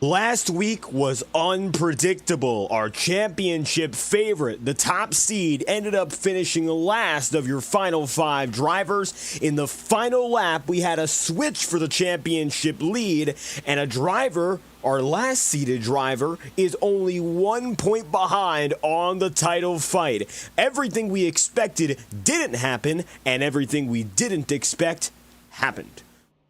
Last week was unpredictable. Our championship favorite, the top seed, ended up finishing last of your final 5 drivers. In the final lap, we had a switch for the championship lead, and a driver, our last seeded driver, is only 1 point behind on the title fight. Everything we expected didn't happen, and everything we didn't expect happened.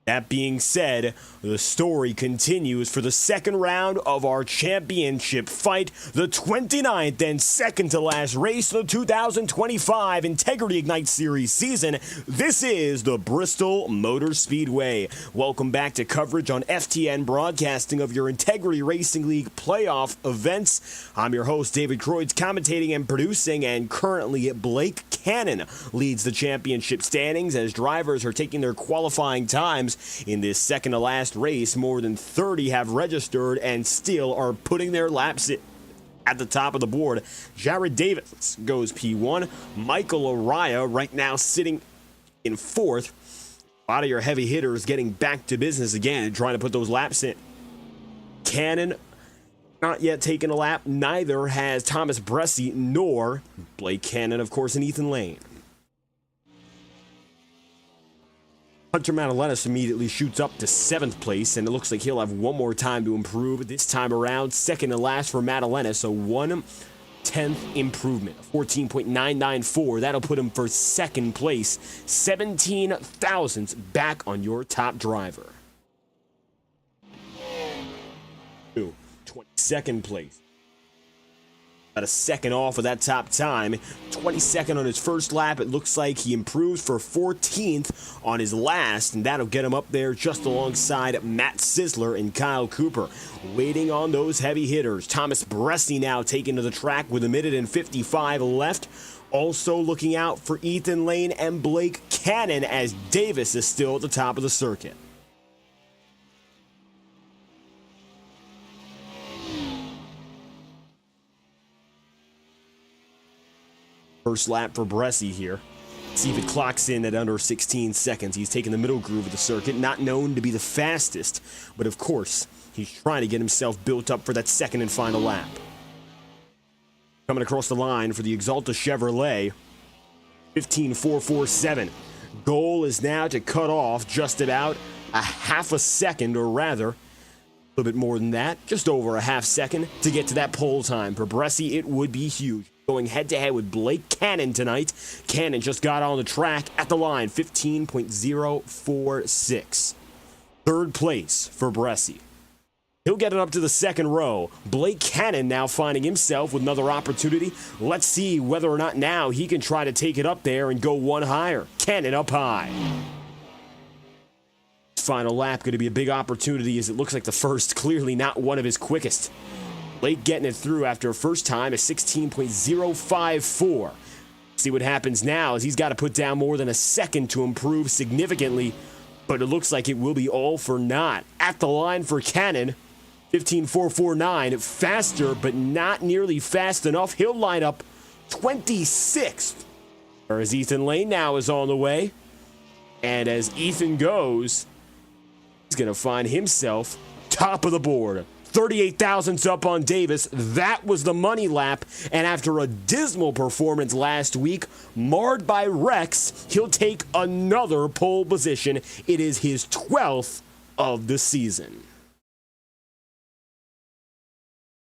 That being said, the story continues for the second round of our championship fight, the 29th and second to last race of the 2025 Integrity Ignite Series season. This is the Bristol Motor Speedway. Welcome back to coverage on FTN Broadcasting of your Integrity Racing League playoff events. I'm your host, David Croyd's commentating and producing, and currently Blake Cannon leads the championship standings as drivers are taking their qualifying times. In this second to last race, more than 30 have registered and still are putting their laps at the top of the board. Jared Davis goes P1. Michael Araya right now sitting in 4th. A lot of your heavy hitters getting back to business again and trying to put those laps in. Cannon not yet taken a lap. Neither has Thomas Bressi nor Blake Cannon, of course, and Ethan Lane. Hunter Madalenis immediately shoots up to 7th place, and it looks like he'll have one more time to improve. This time around, second to last for Madalenis, so 1/10th improvement, 14.994. That'll put him for second place, 17 thousandths back on your top driver. 22nd place. About a second off of that top time. 22nd on his first lap. It looks like he improves for 14th on his last, and that'll get him up there just alongside Matt Sisler and Kyle Cooper. Waiting on those heavy hitters. Thomas Bressi now taken to the track with 1:55 left. Also looking out for Ethan Lane and Blake Cannon as Davis is still at the top of the circuit. First lap for Bressi here. See if it clocks in at under 16 seconds. He's taking the middle groove of the circuit, not known to be the fastest, but of course, he's trying to get himself built up for that second and final lap. Coming across the line for the Axalta Chevrolet, 15.447. Goal is now to cut off just about a half a second, or rather, a little bit more than that, just over a half second to get to that pole time. For Bressi, it would be huge. Going head-to-head with Blake Cannon tonight. Cannon just got on the track at the line, 15.046. Third place for Bressi. He'll get it up to the second row. Blake Cannon now finding himself with another opportunity. Let's see whether or not now he can try to take it up there and go one higher. Cannon up high. Final lap going to be a big opportunity as it looks like the first, clearly not one of his quickest. Blake getting it through after a first time at 16.054. See what happens now as he's got to put down more than a second to improve significantly, but it looks like it will be all for naught. At the line for Cannon, 15.449, faster, but not nearly fast enough. He'll line up 26th. Whereas Ethan Lane now is on the way. And as Ethan goes, he's going to find himself top of the board. 38 thousandths up on Davis. That was the money lap. And after a dismal performance last week, marred by wrecks, he'll take another pole position. It is his 12th of the season.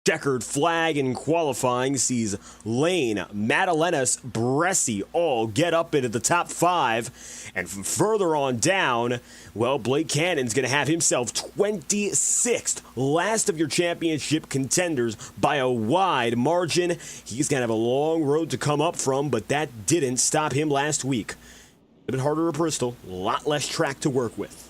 Checkered flag in qualifying sees Lane, Madalenis, Bressi all get up into the top 5. And from further on down, well, Blake Cannon's going to have himself 26th. Last of your championship contenders by a wide margin. He's going to have a long road to come up from, but that didn't stop him last week. A bit harder at Bristol, a lot less track to work with.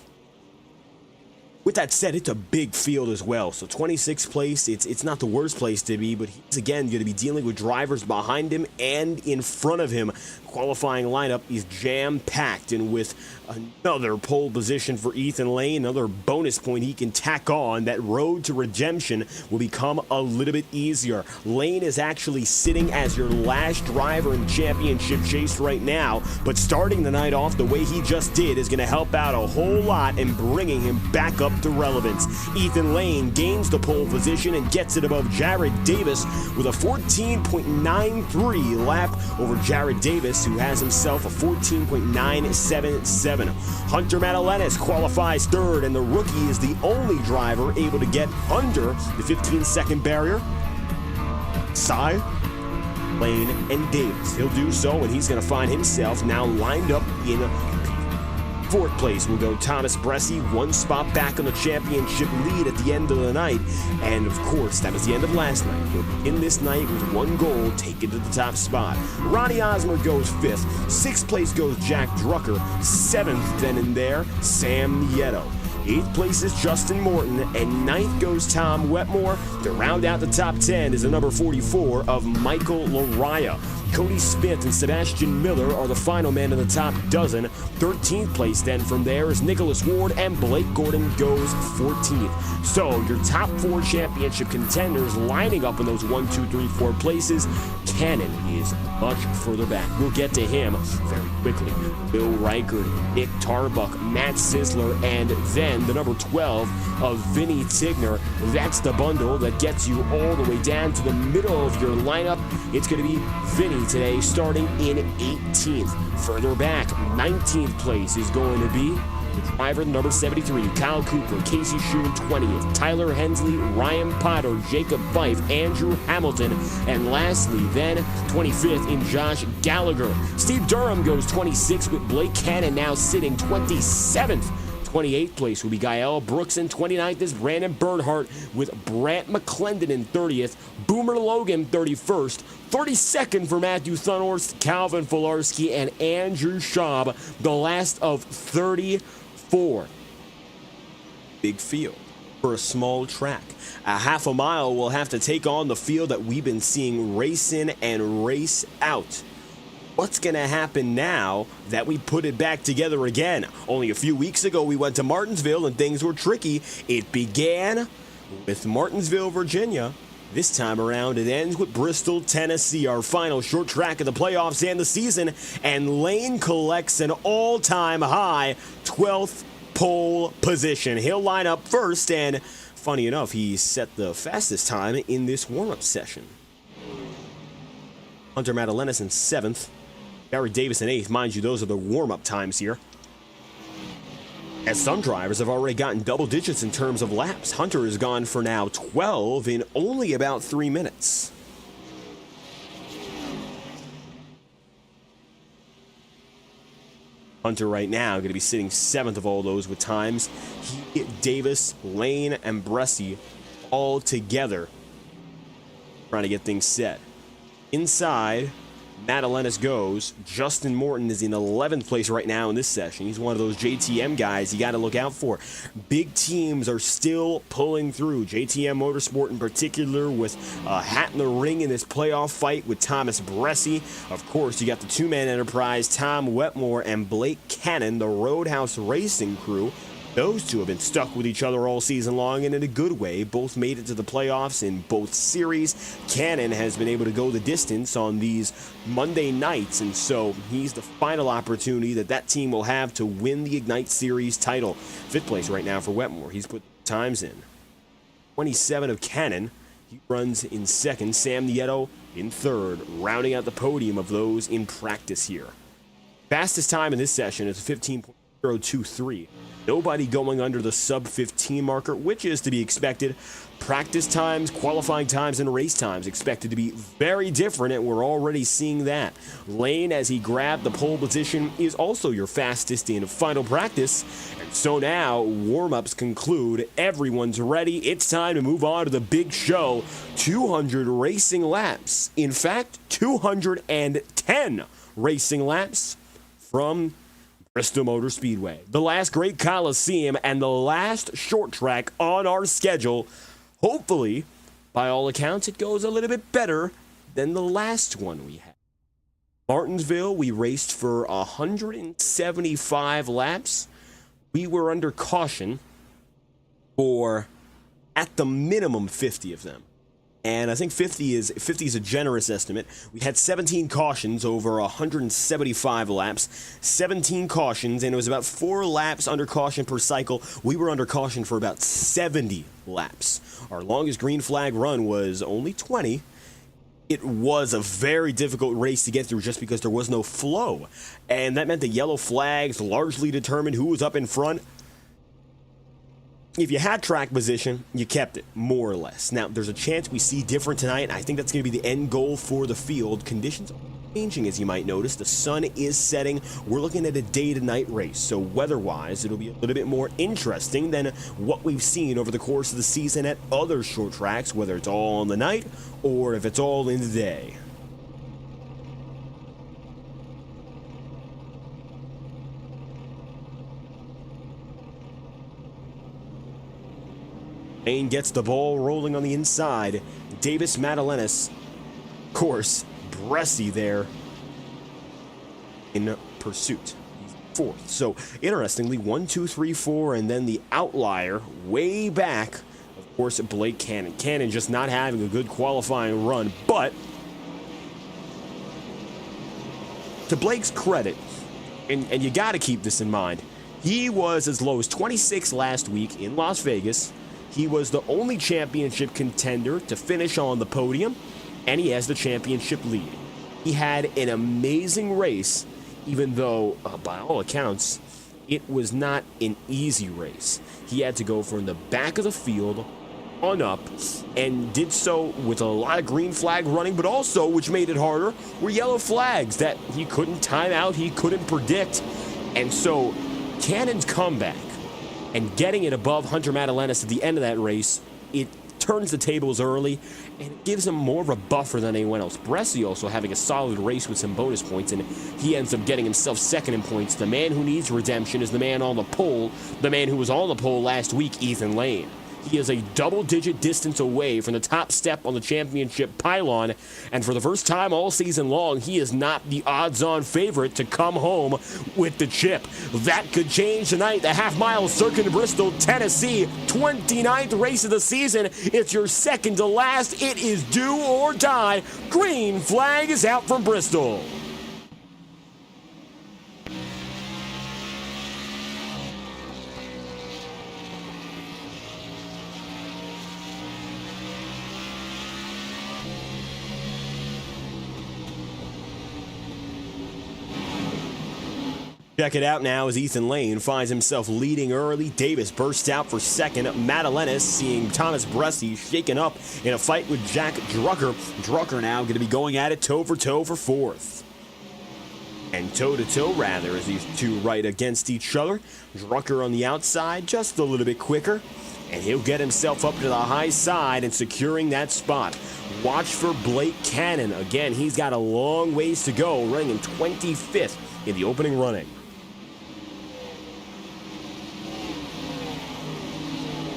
With that said, it's a big field as well. So 26th place, it's not the worst place to be, but he's again going to be dealing with drivers behind him and in front of him. qualifying lineup is jam-packed, and with another pole position for Ethan Lane, another bonus point he can tack on, that road to redemption will become a little bit easier. Lane is actually sitting as your last driver in championship chase right now, but starting the night off the way he just did is going to help out a whole lot in bringing him back up to relevance. Ethan Lane gains the pole position and gets it above Jared Davis with a 14.93 lap over Jared Davis, who has himself a 14.977. Hunter Madalenis qualifies third, and the rookie is the only driver able to get under the 15-second barrier. Cy, Lane, and Davis. He'll do so, and he's going to find himself now lined up in fourth place. Will go Thomas Bresci, one spot back on the championship lead at the end of the night. And of course, that was the end of last night. He'll begin this night with one goal, taken to the top spot. Ronnie Osmer goes fifth. Sixth place goes Jack Drucker. Seventh, then and there, Sam Nieto. Eighth place is Justin Morton, and ninth goes Tom Wetmore. To round out the top 10 is the number 44 of Michael Laraya. Cody Smith and Sebastian Miller are the final men in the top dozen. 13th place then from there is Nicholas Ward, and Blake Gordon goes 14th. So your top four championship contenders lining up in those 1, 2, 3, 4 places. Cannon is much further back. We'll get to him very quickly. Bill Reichert, Nick Tarbuck, Matt Sisler, and then the number 12 of Vinny Tigner. That's the bundle that gets you all the way down to the middle of your lineup. It's going to be Vinny today, starting in 18th. Further back, 19th place is going to be the driver number 73, Kyle Cooper, Casey Schoon 20th, Tyler Hensley, Ryan Potter, Jacob Fife, Andrew Hamilton, and lastly then 25th in Josh Gallagher. Steve Durham goes 26th, with Blake Cannon now sitting 27th. 28th place will be Gael Brooks, and 29th is Brandon Bernhardt, with Brant McClendon in 30th, Boomer Logan 31st, 32nd for Matthew Thunhorst, Calvin Filarski, and Andrew Schaub, the last of 34. Big field for a small track. A half a mile will have to take on the field that we've been seeing race in and race out. What's going to happen now that we put it back together again? Only a few weeks ago, we went to Martinsville and things were tricky. It began with Martinsville, Virginia. This time around, it ends with Bristol, Tennessee, our final short track of the playoffs and the season. And Lane collects an all-time high 12th pole position. He'll line up first, and funny enough, he set the fastest time in this warm-up session. Hunter Madalenis in 7th. Jared Davis in 8th. Mind you, those are the warm-up times here, as some drivers have already gotten double digits in terms of laps. Hunter has gone for now 12 in only about 3 minutes. Hunter right now going to be sitting 7th of all those with times. He, Davis, Lane, and Bresci all together trying to get things set. Inside, Madalenis goes. Justin Morton is in 11th place right now in this session. He's one of those JTM guys you got to look out for. Big teams are still pulling through. JTM Motorsport in particular, with a hat in the ring in this playoff fight with Thomas Bresci. Of course, you got the two-man enterprise, Tom Wetmore and Blake Cannon, the Roadhouse Racing crew. Those two have been stuck with each other all season long, and in a good way. Both made it to the playoffs in both series. Cannon has been able to go the distance on these Monday nights, and so he's the final opportunity that team will have to win the Ignite Series title. 5th place right now for Wetmore. He's put times in. 27 of Cannon. He runs in 2nd. Sam Nieto in 3rd, rounding out the podium of those in practice here. Fastest time in this session is 15.023. Nobody going under the sub-15 marker, which is to be expected. Practice times, qualifying times, and race times expected to be very different, and we're already seeing that. Lane, as he grabbed the pole position, is also your fastest in final practice. And so now, warm-ups conclude. Everyone's ready. It's time to move on to the big show. 200 racing laps. In fact, 210 racing laps from Bristol Motor Speedway, the last great coliseum and the last short track on our schedule. Hopefully, by all accounts, it goes a little bit better than the last one we had. Martinsville, we raced for 175 laps. We were under caution for, at the minimum, 50 of them. And I think 50 is a generous estimate. We had 17 cautions over 175 laps. 17 cautions, and it was about 4 laps under caution per cycle. We were under caution for about 70 laps. Our longest green flag run was only 20. It was a very difficult race to get through just because there was no flow. And that meant the yellow flags largely determined who was up in front. If you had track position, you kept it, more or less. Now, there's a chance we see different tonight, and I think that's going to be the end goal for the field. Conditions are changing, as you might notice. The sun is setting. We're looking at a day-to-night race, so weather-wise, it'll be a little bit more interesting than what we've seen over the course of the season at other short tracks, whether it's all in the night or if it's all in the day. Lane gets the ball rolling on the inside. Davis Madalenas, of course, Bressi there in pursuit. He's fourth. So, interestingly, 1, 2, 3, 4, and then the outlier way back, of course, Blake Cannon. Cannon just not having a good qualifying run, but to Blake's credit, and you got to keep this in mind, he was as low as 26 last week in Las Vegas. He was the only championship contender to finish on the podium, and he has the championship lead. He had an amazing race, even though, by all accounts, it was not an easy race. He had to go from the back of the field on up, and did so with a lot of green flag running, but also, which made it harder, were yellow flags that he couldn't time out, he couldn't predict. And so, Cannon's comeback and getting it above Hunter Madalenas at the end of that race, it turns the tables early, and it gives him more of a buffer than anyone else. Bressi also having a solid race with some bonus points, and he ends up getting himself second in points. The man who needs redemption is the man on the pole, the man who was on the pole last week, Ethan Lane. He is a double-digit distance away from the top step on the championship pylon, and for the first time all season long, he is not the odds-on favorite to come home with the chip. That could change tonight. The half-mile circuit in Bristol, Tennessee, 29th race of the season. It's your second to last. It is do or die. Green flag is out from Bristol. Check it out now as Ethan Lane finds himself leading early. Davis bursts out for second. Madalenas seeing Thomas Bressi shaken up in a fight with Jack Drucker. Drucker now going to be going at it toe for fourth. And toe-to-toe, rather, as these two right against each other. Drucker on the outside, just a little bit quicker. And he'll get himself up to the high side and securing that spot. Watch for Blake Cannon. Again, he's got a long ways to go, running in 25th in the opening running.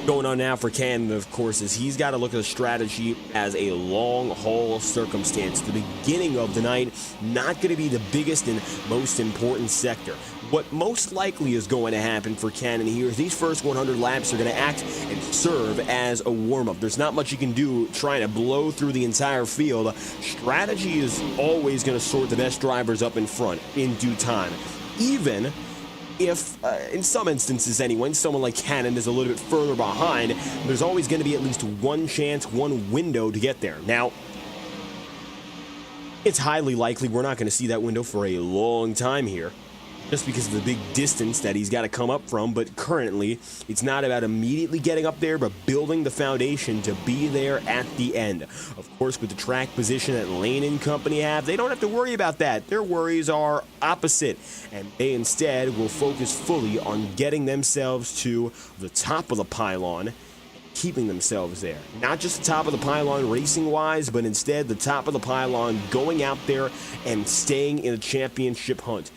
Going on now for Cannon, of course, is he's got to look at the strategy as a long-haul circumstance. The beginning of the night, not going to be the biggest and most important sector. What most likely is going to happen for Cannon here is these first 100 laps are going to act and serve as a warm-up. There's not much you can do trying to blow through the entire field. Strategy is always going to sort the best drivers up in front in due time. Even if, in some instances anyway, someone like Cannon is a little bit further behind, there's always going to be at least one chance, one window to get there. Now, it's highly likely we're not going to see that window for a long time here, just because of the big distance that he's got to come up from. But currently, it's not about immediately getting up there, but building the foundation to be there at the end. Of course, with the track position that Lane and company have, they don't have to worry about that. Their worries are opposite, and they instead will focus fully on getting themselves to the top of the pylon, keeping themselves there. Not just the top of the pylon racing-wise, but instead the top of the pylon going out there and staying in a championship hunt.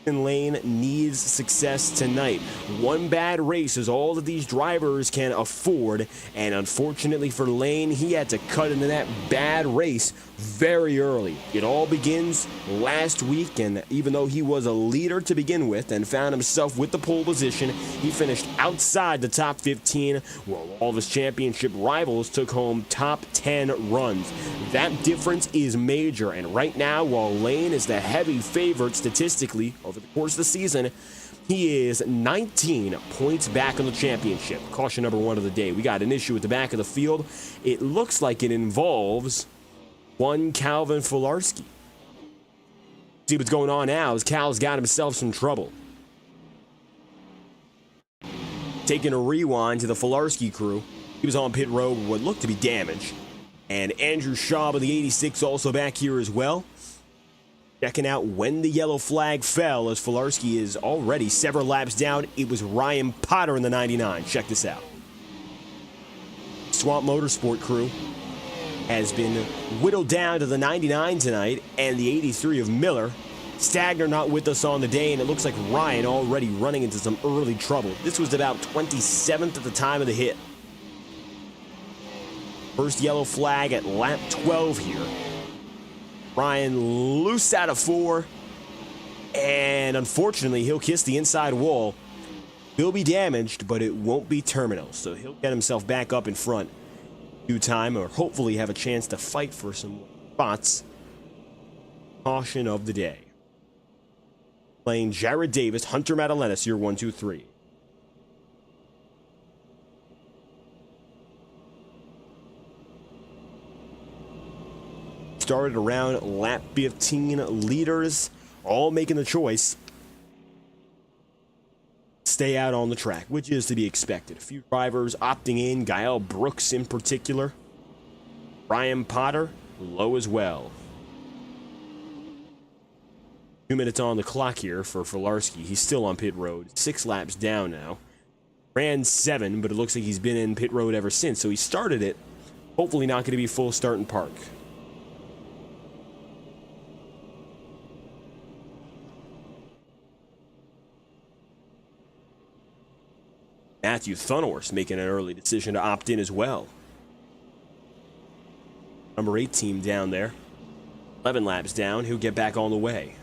Ethan Lane needs success tonight. One bad race is all that these drivers can afford, and unfortunately for Lane, he had to cut into that bad race very early. It all begins last week, and even though he was a leader to begin with and found himself with the pole position, he finished outside the top 15, while all of his championship rivals took home top 10 runs. That difference is major, and right now, while Lane is the heavy favorite statistically over the course of the season, he is 19 points back on the championship. Caution number 1 of the day. We got an issue at the back of the field. It looks like it involves one Calvin Filarski. See what's going on now is Cal's got himself some trouble. Taking a rewind to the Filarski crew. He was on pit road with what looked to be damage. And Andrew Schaub of the 86 also back here as well. Checking out when the yellow flag fell, as Filarski is already several laps down. It was Ryan Potter in the 99. Check this out. Swamp Motorsport crew has been whittled down to the 99 tonight, and the 83 of Miller. Stagner not with us on the day, and it looks like Ryan already running into some early trouble. This was about 27th at the time of the hit. First yellow flag at lap 12 here. Ryan loose out of 4, and unfortunately he'll kiss the inside wall. He'll be damaged, but it won't be terminal, so he'll get himself back up in front in due time, or hopefully have a chance to fight for some spots. Caution of the day. Playing Jared Davis, Hunter Madalenas, your 1, 2, 3. Started around lap 15. Leaders all making the choice. Stay out on the track, which is to be expected. A few drivers opting in, Gael Brooks in particular. Ryan Potter, low as well. 2 minutes on the clock here for Filarski. He's still on pit road. 6 laps down now. Ran 7, but it looks like he's been in pit road ever since. So he started it. Hopefully not going to be full start and park. Matthew Thunhorse making an early decision to opt in as well. Number 8 team down there. 11 laps down. He'll get back on the way.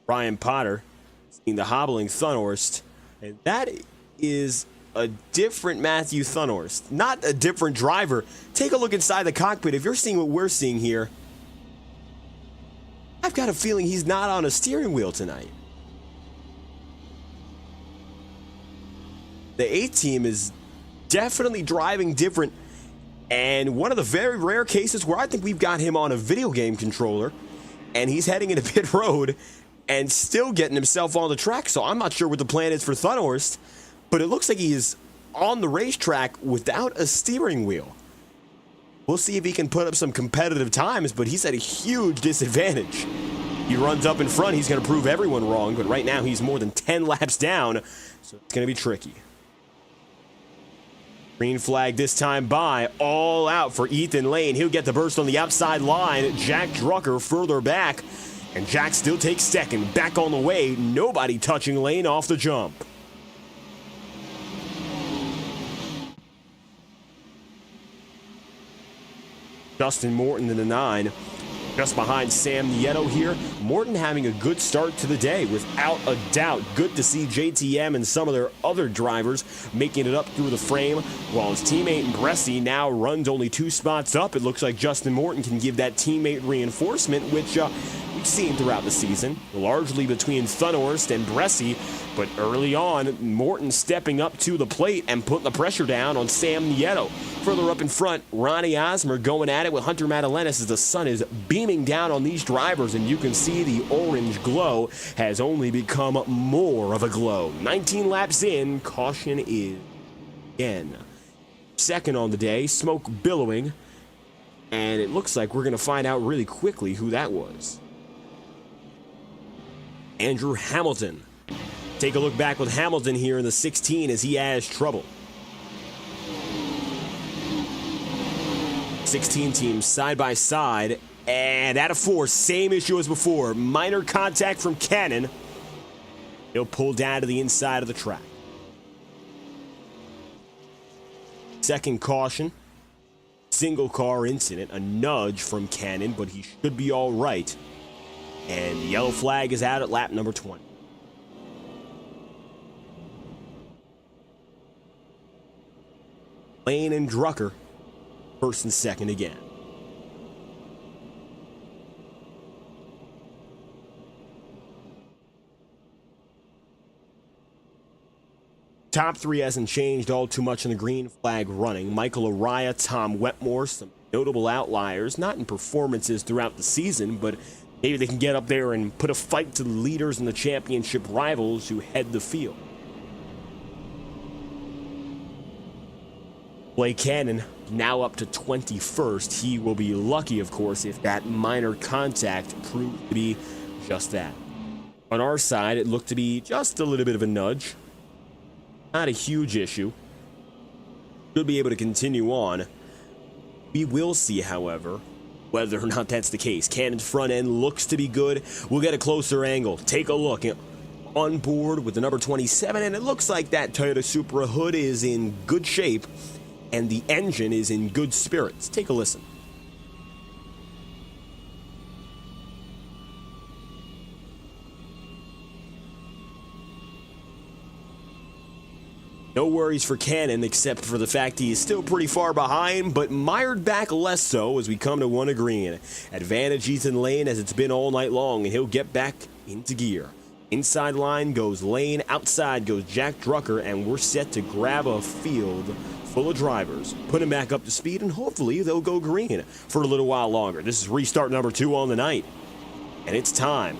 Ryan Potter seeing the hobbling Thunhorst. And that is a different Matthew Thunhorst. Not a different driver. Take a look inside the cockpit. If you're seeing what we're seeing here, I've got a feeling he's not on a steering wheel tonight. The 8 team is definitely driving different, and one of the very rare cases where I think we've got him on a video game controller, and he's heading into pit road and still getting himself on the track. So I'm not sure what the plan is for Thunhorst, but it looks like he is on the racetrack without a steering wheel. We'll see if he can put up some competitive times, but he's at a huge disadvantage. He runs up in front, he's going to prove everyone wrong, but right now he's more than 10 laps down, so it's going to be tricky. Green flag this time by, all out for Ethan Lane. He'll get the burst on the outside line. Jack Drucker further back, and Jack still takes second. Back on the way, nobody touching Lane off the jump. Justin Morton in the 9. Just behind Sam Nieto here. Morton having a good start to the day, without a doubt. Good to see JTM and some of their other drivers making it up through the frame, while his teammate Bresci now runs only 2 spots up. It looks like Justin Morton can give that teammate reinforcement, which we've seen throughout the season, largely between Thunhorst and Bresci, but early on, Morton stepping up to the plate and putting the pressure down on Sam Nieto. Further up in front, Ronnie Osmer going at it with Hunter Madalenas as the sun is beaming down on these drivers, and you can see the orange glow has only become more of a glow. 19 laps in, caution is again. Second on the day, smoke billowing, and it looks like we're going to find out really quickly who that was. Andrew Hamilton. Take a look back with Hamilton here in the 16 as he has trouble. 16 teams side by side, And out of 4, same issue as before. Minor contact from Cannon. He'll pull down to the inside of the track. Second caution. Single car incident. A nudge from Cannon, but he should be all right. And the yellow flag is out at lap number 20. Lane and Drucker, first and second again. Top 3 hasn't changed all too much in the green flag running. Michael Araya, Tom Wetmore, some notable outliers, not in performances throughout the season, but maybe they can get up there and put a fight to the leaders and the championship rivals who head the field. Blake Cannon now up to 21st. He will be lucky, of course, if that minor contact proves to be just that. On our side, it looked to be just a little bit of a nudge. Not a huge issue. Should be able to continue on. We will see, however, whether or not that's the case. Cannon's front end looks to be good. We'll get a closer angle. Take a look. On board with the number 27, and it looks like that Toyota Supra hood is in good shape. And the engine is in good spirits. Take a listen. No worries for Cannon, except for the fact he is still pretty far behind, but mired back less so as we come to one green. Advantage Ethan Lane as it's been all night long, and he'll get back into gear. Inside line goes Lane, outside goes Jack Drucker, and we're set to grab a field full of drivers, put him back up to speed, and hopefully they'll go green for a little while longer. This is restart number 2 on the night, and it's time.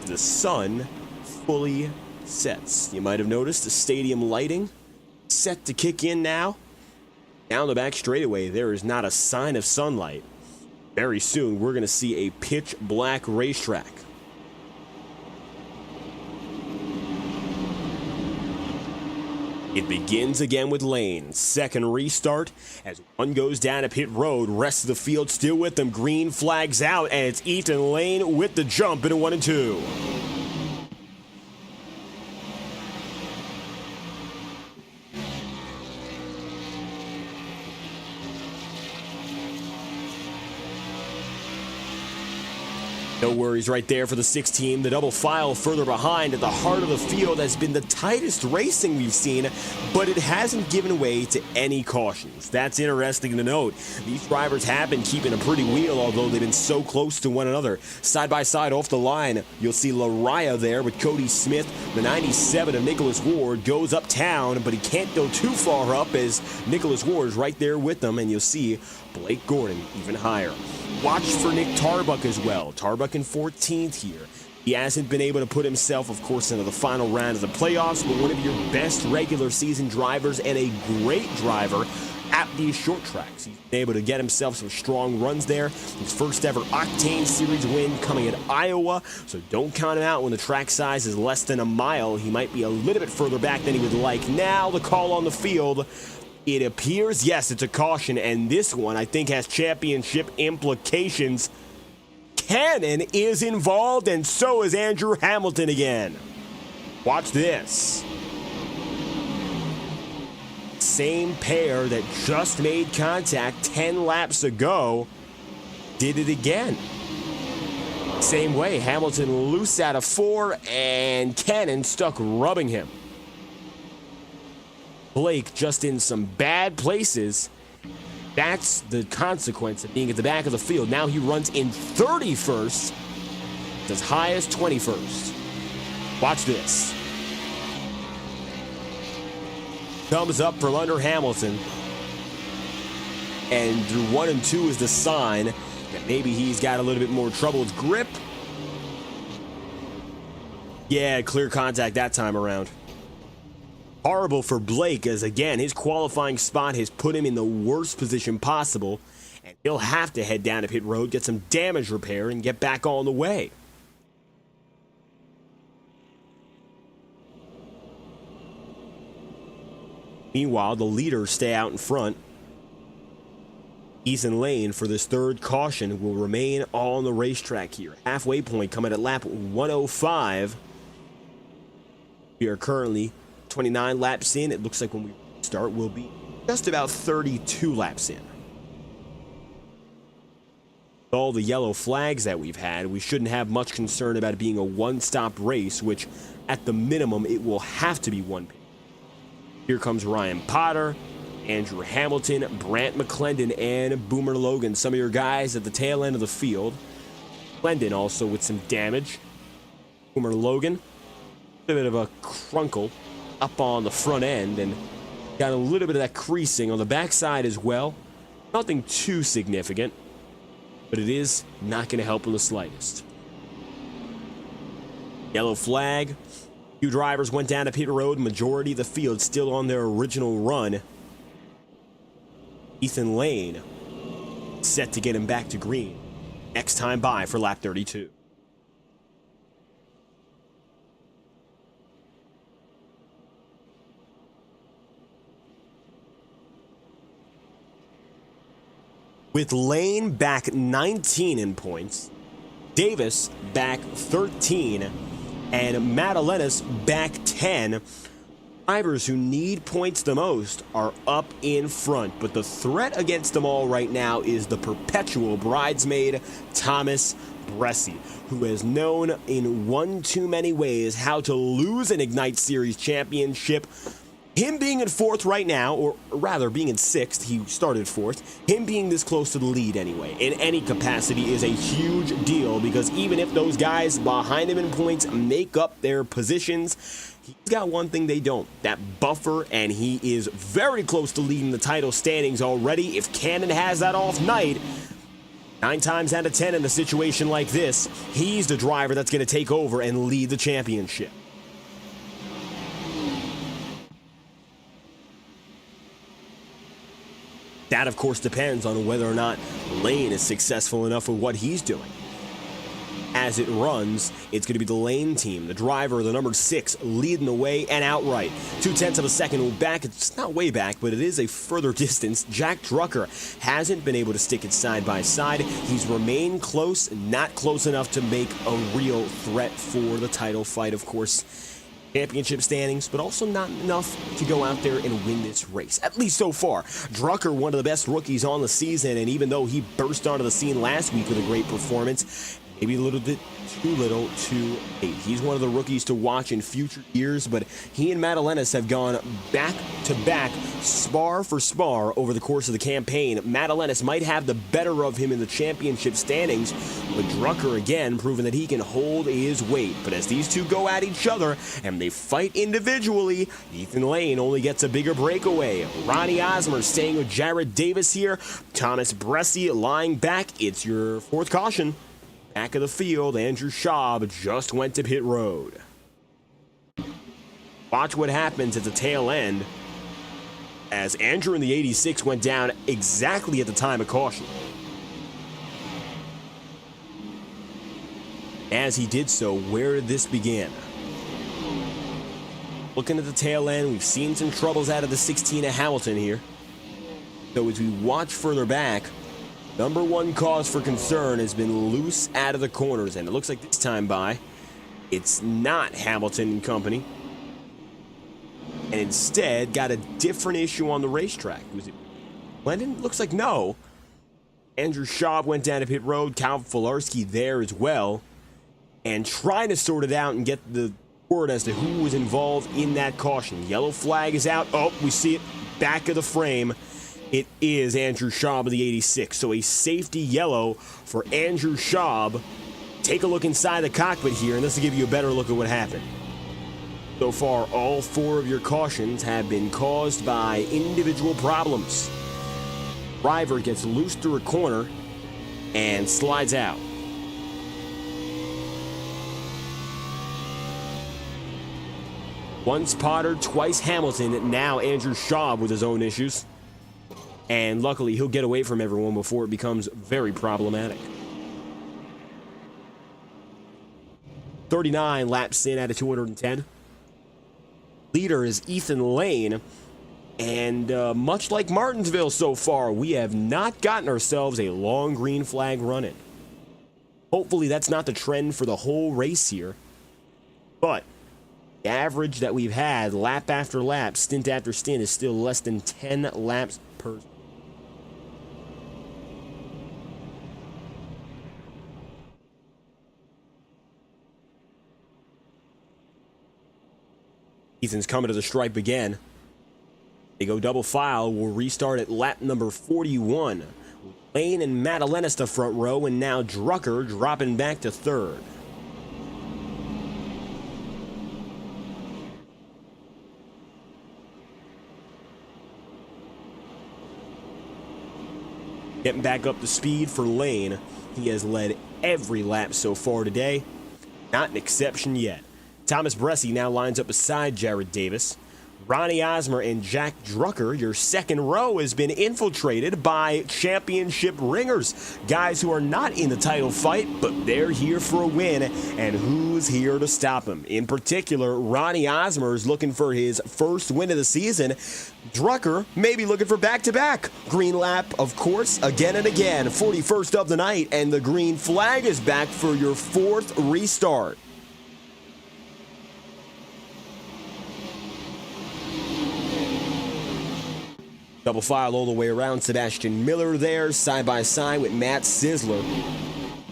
The sun fully sets. You might have noticed the stadium lighting set to kick in now. Down the back straightaway, there is not a sign of sunlight. Very soon, we're going to see a pitch black racetrack. It begins again with Lane. Second restart as one goes down to pit road. Rest of the field still with them. Green flags out, and it's Ethan Lane with the jump into 1 and 2. No worries right there for the 6 team. The double file further behind at the heart of the field has been the tightest racing we've seen, but it hasn't given way to any cautions. That's interesting to note. These drivers have been keeping a pretty wheel, although they've been so close to one another. Side by side off the line, you'll see Lariah there with Cody Smith. The 97 of Nicholas Ward goes uptown, but he can't go too far up as Nicholas Ward is right there with them, and you'll see Blake Gordon even higher. Watch for Nick Tarbuck as well. Tarbuck in 14th here. He hasn't been able to put himself, of course, into the final round of the playoffs, but one of your best regular season drivers and a great driver at these short tracks. He's been able to get himself some strong runs there. His first ever Octane Series win coming at Iowa, so don't count him out when the track size is less than a mile. He might be a little bit further back than he would like. Now the call on the field. It appears, yes, it's a caution, and this one I think has championship implications. Cannon is involved, and so is Andrew Hamilton again. Watch this. Same pair that just made contact 10 laps ago did it again. Same way, Hamilton loose out of 4, and Cannon stuck rubbing him. Blake just in some bad places. That's the consequence of being at the back of the field. Now he runs in 31st, as high as 21st. Watch this. Thumbs up from under Hamilton. And through 1 and 2 is the sign that maybe he's got a little bit more trouble with grip. Yeah, clear contact that time around. Horrible for Blake, as again, his qualifying spot has put him in the worst position possible, and he'll have to head down to pit road, get some damage repair, and get back on the way. Meanwhile, the leaders stay out in front. Ethan Lane, for this third caution, will remain on the racetrack here. Halfway point coming at lap 105. We are currently 29 laps in. It looks like when we start, we'll be just about 32 laps in. With all the yellow flags that we've had, we shouldn't have much concern about it being a one-stop race, which at the minimum, it will have to be one. Here comes Ryan Potter, Andrew Hamilton, Brant McClendon, and Boomer Logan. Some of your guys at the tail end of the field. McClendon also with some damage. Boomer Logan, a bit of a crunkle up on the front end, and got a little bit of that creasing on the backside as well. Nothing too significant, but it is not going to help in the slightest. Yellow flag. Few drivers went down to pit road. Majority of the field still on their original run. Ethan Lane set to get him back to green. Next time by for lap 32. With Lane back 19 in points, Davis back 13, and Madalenas back 10. Drivers who need points the most are up in front, but the threat against them all right now is the perpetual bridesmaid, Thomas Bressi, who has known in one too many ways how to lose an Ignite Series championship. Him being in fourth right now, or rather being in sixth, he started fourth, him being this close to the lead anyway, in any capacity is a huge deal, because even if those guys behind him in points make up their positions, he's got one thing they don't, that buffer, and he is very close to leading the title standings already. If Cannon has that off night, 9 times out of 10 in a situation like this, he's the driver that's going to take over and lead the championship. That, of course, depends on whether or not Lane is successful enough with what he's doing. As it runs, it's going to be the Lane team, the driver, the number 6, leading the way and outright. 0.2 of a second back. It's not way back, but it is a further distance. Jack Drucker hasn't been able to stick it side by side. He's remained close, not close enough to make a real threat for the title fight, of course. Championship standings, but also not enough to go out there and win this race, at least so far. Drucker, one of the best rookies on the season, and even though he burst onto the scene last week with a great performance, maybe a little bit too little too late. He's one of the rookies to watch in future years, but he and Madalenas have gone back-to-back, spar for spar over the course of the campaign. Madalenas might have the better of him in the championship standings, but Drucker again proving that he can hold his weight. But as these two go at each other and they fight individually, Ethan Lane only gets a bigger breakaway. Ronnie Osmer staying with Jared Davis here. Thomas Bressi lying back. It's your fourth caution. Back of the field, Andrew Schaub just went to pit road. Watch what happens at the tail end as Andrew in the 86 went down exactly at the time of caution. As he did so, where did this begin? Looking at the tail end, we've seen some troubles out of the 16 of Hamilton here. So as we watch further back, number one cause for concern has been loose out of the corners, and it looks like this time by, it's not Hamilton and company, and instead got a different issue on the racetrack. Was it Glendon? Looks like no. Andrew Schaub went down to pit road, Cal Filarski there as well, and trying to sort it out and get the word as to who was involved in that caution. Yellow flag is out. Oh, we see it back of the frame. It is Andrew Schaub of the 86, so a safety yellow for Andrew Schaub. Take a look inside the cockpit here, and this will give you a better look at what happened. So far, all 4 of your cautions have been caused by individual problems. Driver gets loose through a corner and slides out. Once Potter, twice Hamilton, now Andrew Schaub with his own issues. And luckily, he'll get away from everyone before it becomes very problematic. 39 laps in out of 210. Leader is Ethan Lane. And much like Martinsville so far, we have not gotten ourselves a long green flag running. Hopefully that's not the trend for the whole race here. But the average that we've had lap after lap, stint after stint, is still less than 10 laps per. Ethan's coming to the stripe again. They go double file. We'll restart at lap number 41. Lane and Madalenas to front row, and now Drucker dropping back to third. Getting back up to speed for Lane. He has led every lap so far today. Not an exception yet. Thomas Bressi now lines up beside Jared Davis. Ronnie Osmer and Jack Drucker, your second row, has been infiltrated by championship ringers. Guys who are not in the title fight, but they're here for a win. And who's here to stop them? In particular, Ronnie Osmer is looking for his first win of the season. Drucker may be looking for back-to-back. Green lap, of course, again and again. 41st of the night, and the green flag is back for your fourth restart. Double file all the way around. Sebastian Miller there, side by side with Matt Sizzler.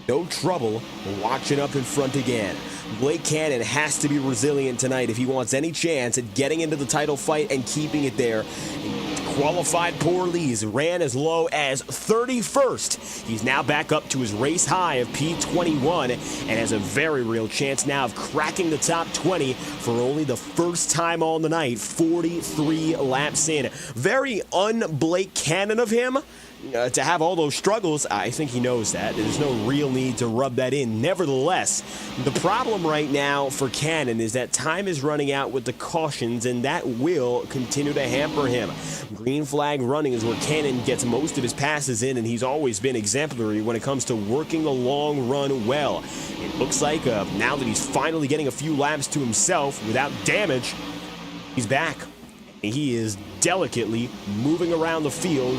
No trouble watching up in front again. Blake Cannon has to be resilient tonight if he wants any chance at getting into the title fight and keeping it there. Qualified poorly. He's ran as low as 31st. He's now back up to his race high of P21 and has a very real chance now of cracking the top 20 for only the first time on the night, 43 laps in. Very un-Blake Cannon of him. To have all those struggles. I think he knows that. There's no real need to rub that in. Nevertheless, the problem right now for Cannon is that time is running out with the cautions, and that will continue to hamper him. Green flag running is where Cannon gets most of his passes in, and he's always been exemplary when it comes to working the long run well. It looks like now that he's finally getting a few laps to himself without damage, he's back. He is delicately moving around the field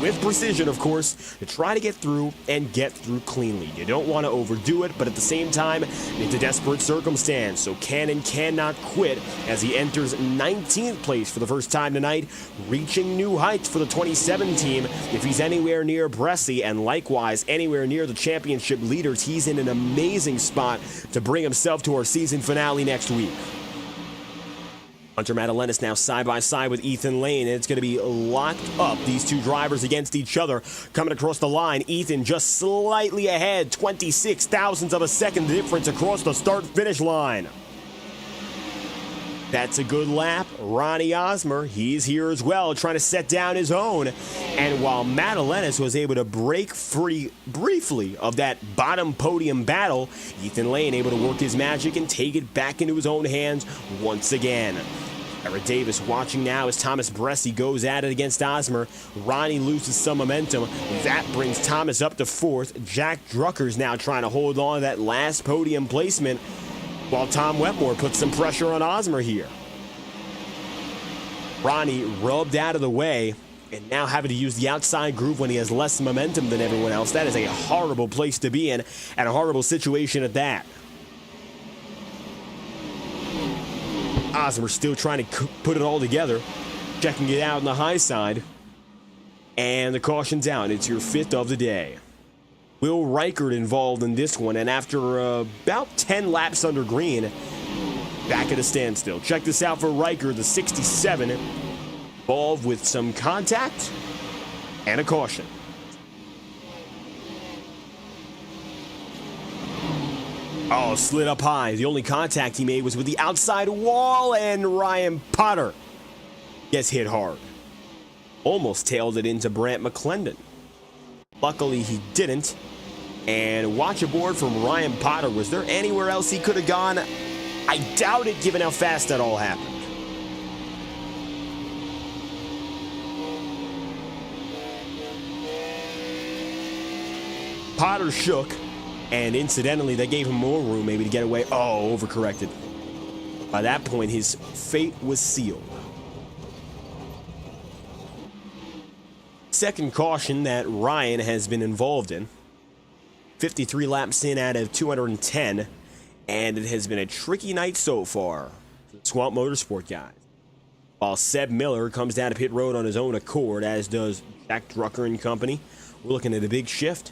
with precision, of course, to try to get through and get through cleanly. You don't want to overdo it, but at the same time, it's a desperate circumstance, so Cannon cannot quit as he enters 19th place for the first time tonight, reaching new heights for the 27 team. If he's anywhere near Bressi and likewise anywhere near the championship leaders, he's in an amazing spot to bring himself to our season finale next week. Hunter Madalenas now side by side with Ethan Lane, and it's going to be locked up. These two drivers against each other coming across the line. Ethan just slightly ahead, 26 thousandths of a second difference across the start-finish line. That's a good lap. Ronnie Osmer, he's here as well, trying to set down his own. And while Madalenas was able to break free briefly of that bottom podium battle, Ethan Lane able to work his magic and take it back into his own hands once again. Jared Davis watching now as Thomas Bressi goes at it against Osmer. Ronnie loses some momentum. That brings Thomas up to fourth. Jack Drucker's now trying to hold on to that last podium placement, while Tom Wetmore puts some pressure on Osmer here. Ronnie rubbed out of the way and now having to use the outside groove when he has less momentum than everyone else. That is a horrible place to be in, and a horrible situation at that. Osmer still trying to put it all together, checking it out on the high side, and the caution's out. It's your fifth of the day. Will Reichert involved in this one, and after about 10 laps under green, back at a standstill. Check this out for Reichert, the 67, involved with some contact and a caution. Oh, slid up high. The only contact he made was with the outside wall, and Ryan Potter gets hit hard. Almost tailed it into Brant McClendon. Luckily, he didn't. And watch aboard from Ryan Potter. Was there anywhere else he could have gone? I doubt it, given how fast that all happened. Potter shook, and incidentally, that gave him more room maybe to get away. Oh, overcorrected. By that point, his fate was sealed. second caution that Ryan has been involved in. 53 laps in out of 210, and it has been a tricky night so far for the Swamp Motorsport guys. While Seb Miller comes down to pit road on his own accord, as does Jack Drucker and company. We're looking at a big shift.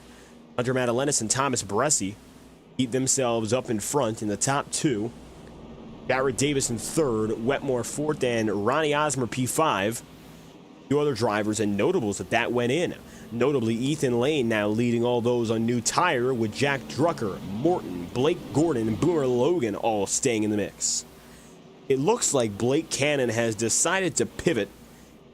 Hunter Madalenis and Thomas Bressi keep themselves up in front in the top two. Garrett Davis in third, Wetmore fourth, and Ronnie Osmer P5. Two other drivers and notables that went in. Notably, Ethan Lane now leading all those on new tire, with Jack Drucker, Morton, Blake Gordon, and Boomer Logan all staying in the mix. It looks like Blake Cannon has decided to pivot,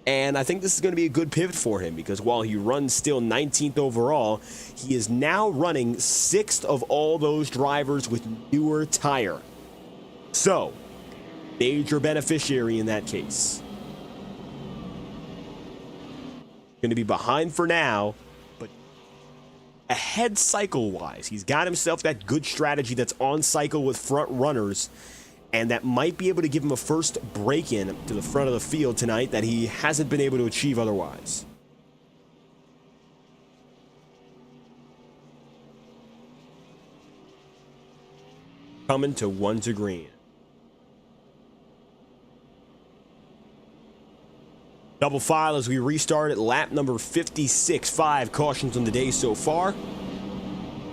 and I think this is going to be a good pivot for him, because while he runs still 19th overall, he is now running 6th of all those drivers with newer tire. So, major beneficiary in that case. Going to be behind for now, but ahead cycle-wise. He's got himself that good strategy that's on cycle with front runners, and that might be able to give him a first break-in to the front of the field tonight that he hasn't been able to achieve otherwise. Coming to 1 to green. Double file as we restart at lap number 56. 5 cautions on the day so far.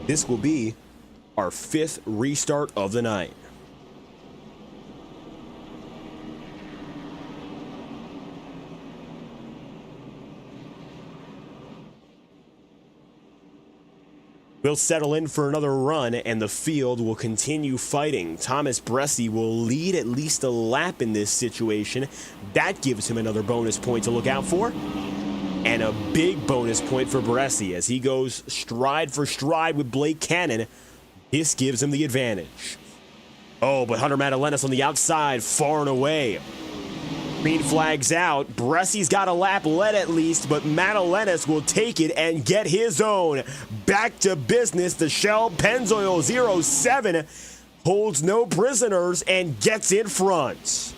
This will be our 5th restart of the night. We'll settle in for another run, and the field will continue fighting. Thomas Bressi will lead at least a lap in this situation. That gives him another bonus point to look out for. And a big bonus point for Bressi as he goes stride for stride with Blake Cannon. This gives him the advantage. Oh, but Hunter Madalenis on the outside, far and away. Green flags out. Bressi's got a lap led at least, but Madalenis will take it and get his own. Back to business. The Shell Pennzoil 07 holds no prisoners and gets in front.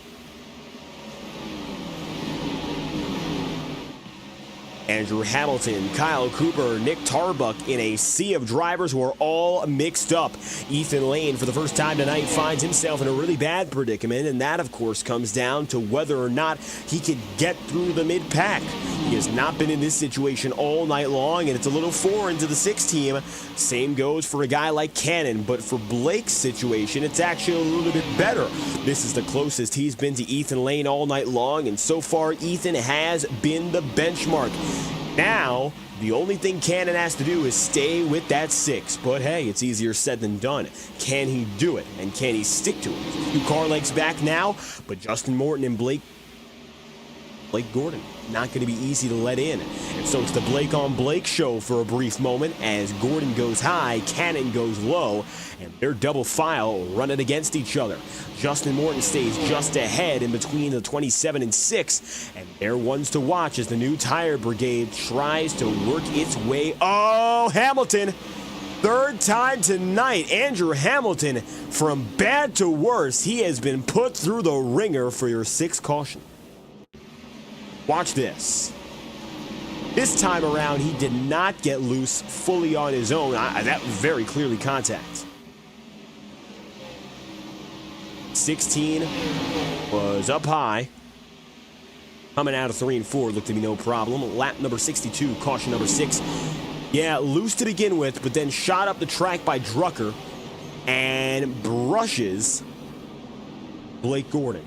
Andrew Hamilton, Kyle Cooper, Nick Tarbuck in a sea of drivers who are all mixed up. Ethan Lane, for the first time tonight, finds himself in a really bad predicament, and that, of course, comes down to whether or not he can get through the mid-pack. He has not been in this situation all night long, and it's a little foreign to the 6 team. Same goes for a guy like Cannon, but for Blake's situation, it's actually a little bit better. This is the closest he's been to Ethan Lane all night long, and so far, Ethan has been the benchmark. Now, the only thing Cannon has to do is stay with that 6. But hey, it's easier said than done. Can he do it? And can he stick to it? 2 car legs back now, but Justin Morton and Blake Gordon, not going to be easy to let in. And so it's the Blake on Blake show for a brief moment as Gordon goes high, Cannon goes low, and they're double file running against each other. Justin Morton stays just ahead in between the 27 and 6, and they're ones to watch as the new tire brigade tries to work its way. Oh, Hamilton! 3rd time tonight, Andrew Hamilton, from bad to worse, he has been put through the ringer for your 6th caution. Watch this. This time around, he did not get loose fully on his own. That was very clearly contact. 16 was up high. Coming out of 3 and 4 looked to be no problem. Lap number 62, caution number 6. Yeah, loose to begin with, but then shot up the track by Drucker and brushes Blake Gordon.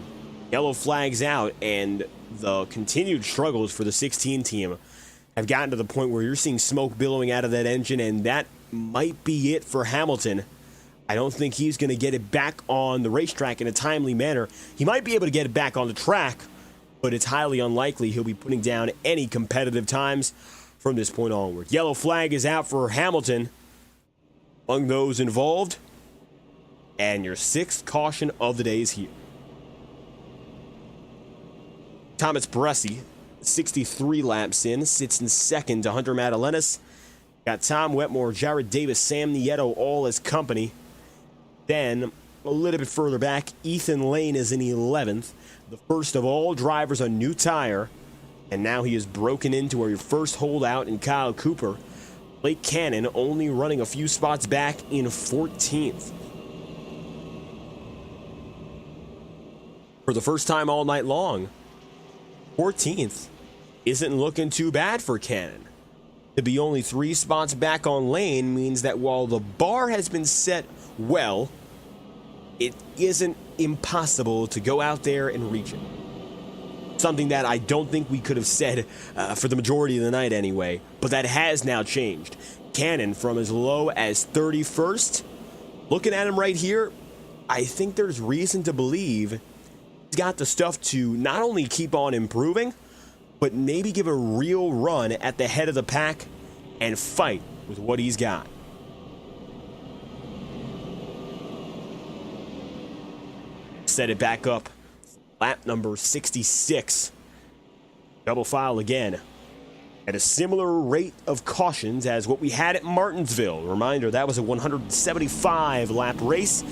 Yellow flags out, and the continued struggles for the 16 team have gotten to the point where you're seeing smoke billowing out of that engine, and that might be it for Hamilton. I don't think he's going to get it back on the racetrack in a timely manner. He might be able to get it back on the track, but it's highly unlikely he'll be putting down any competitive times from this point onward. Yellow flag is out for Hamilton among those involved, and your 6th caution of the day is here. Thomas Bressi, 63 laps in, sits in 2nd to Hunter Madalenis. Got Tom Wetmore, Jared Davis, Sam Nieto all as company. Then, a little bit further back, Ethan Lane is in 11th. The first of all drivers on new tire. And now he has broken into our first holdout in Kyle Cooper. Blake Cannon only running a few spots back in 14th. For the first time all night long, 14th isn't looking too bad for Cannon. To be only 3 spots back on lane means that while the bar has been set well, it isn't impossible to go out there and reach it. Something that I don't think we could have said for the majority of the night anyway, but that has now changed. Cannon from as low as 31st. Looking at him right here, I think there's reason to believe he's got the stuff to not only keep on improving, but maybe give a real run at the head of the pack and fight with what he's got. Set it back up. Lap number 66. Double file again. At a similar rate of cautions as what we had at Martinsville. Reminder, that was a 175 lap race.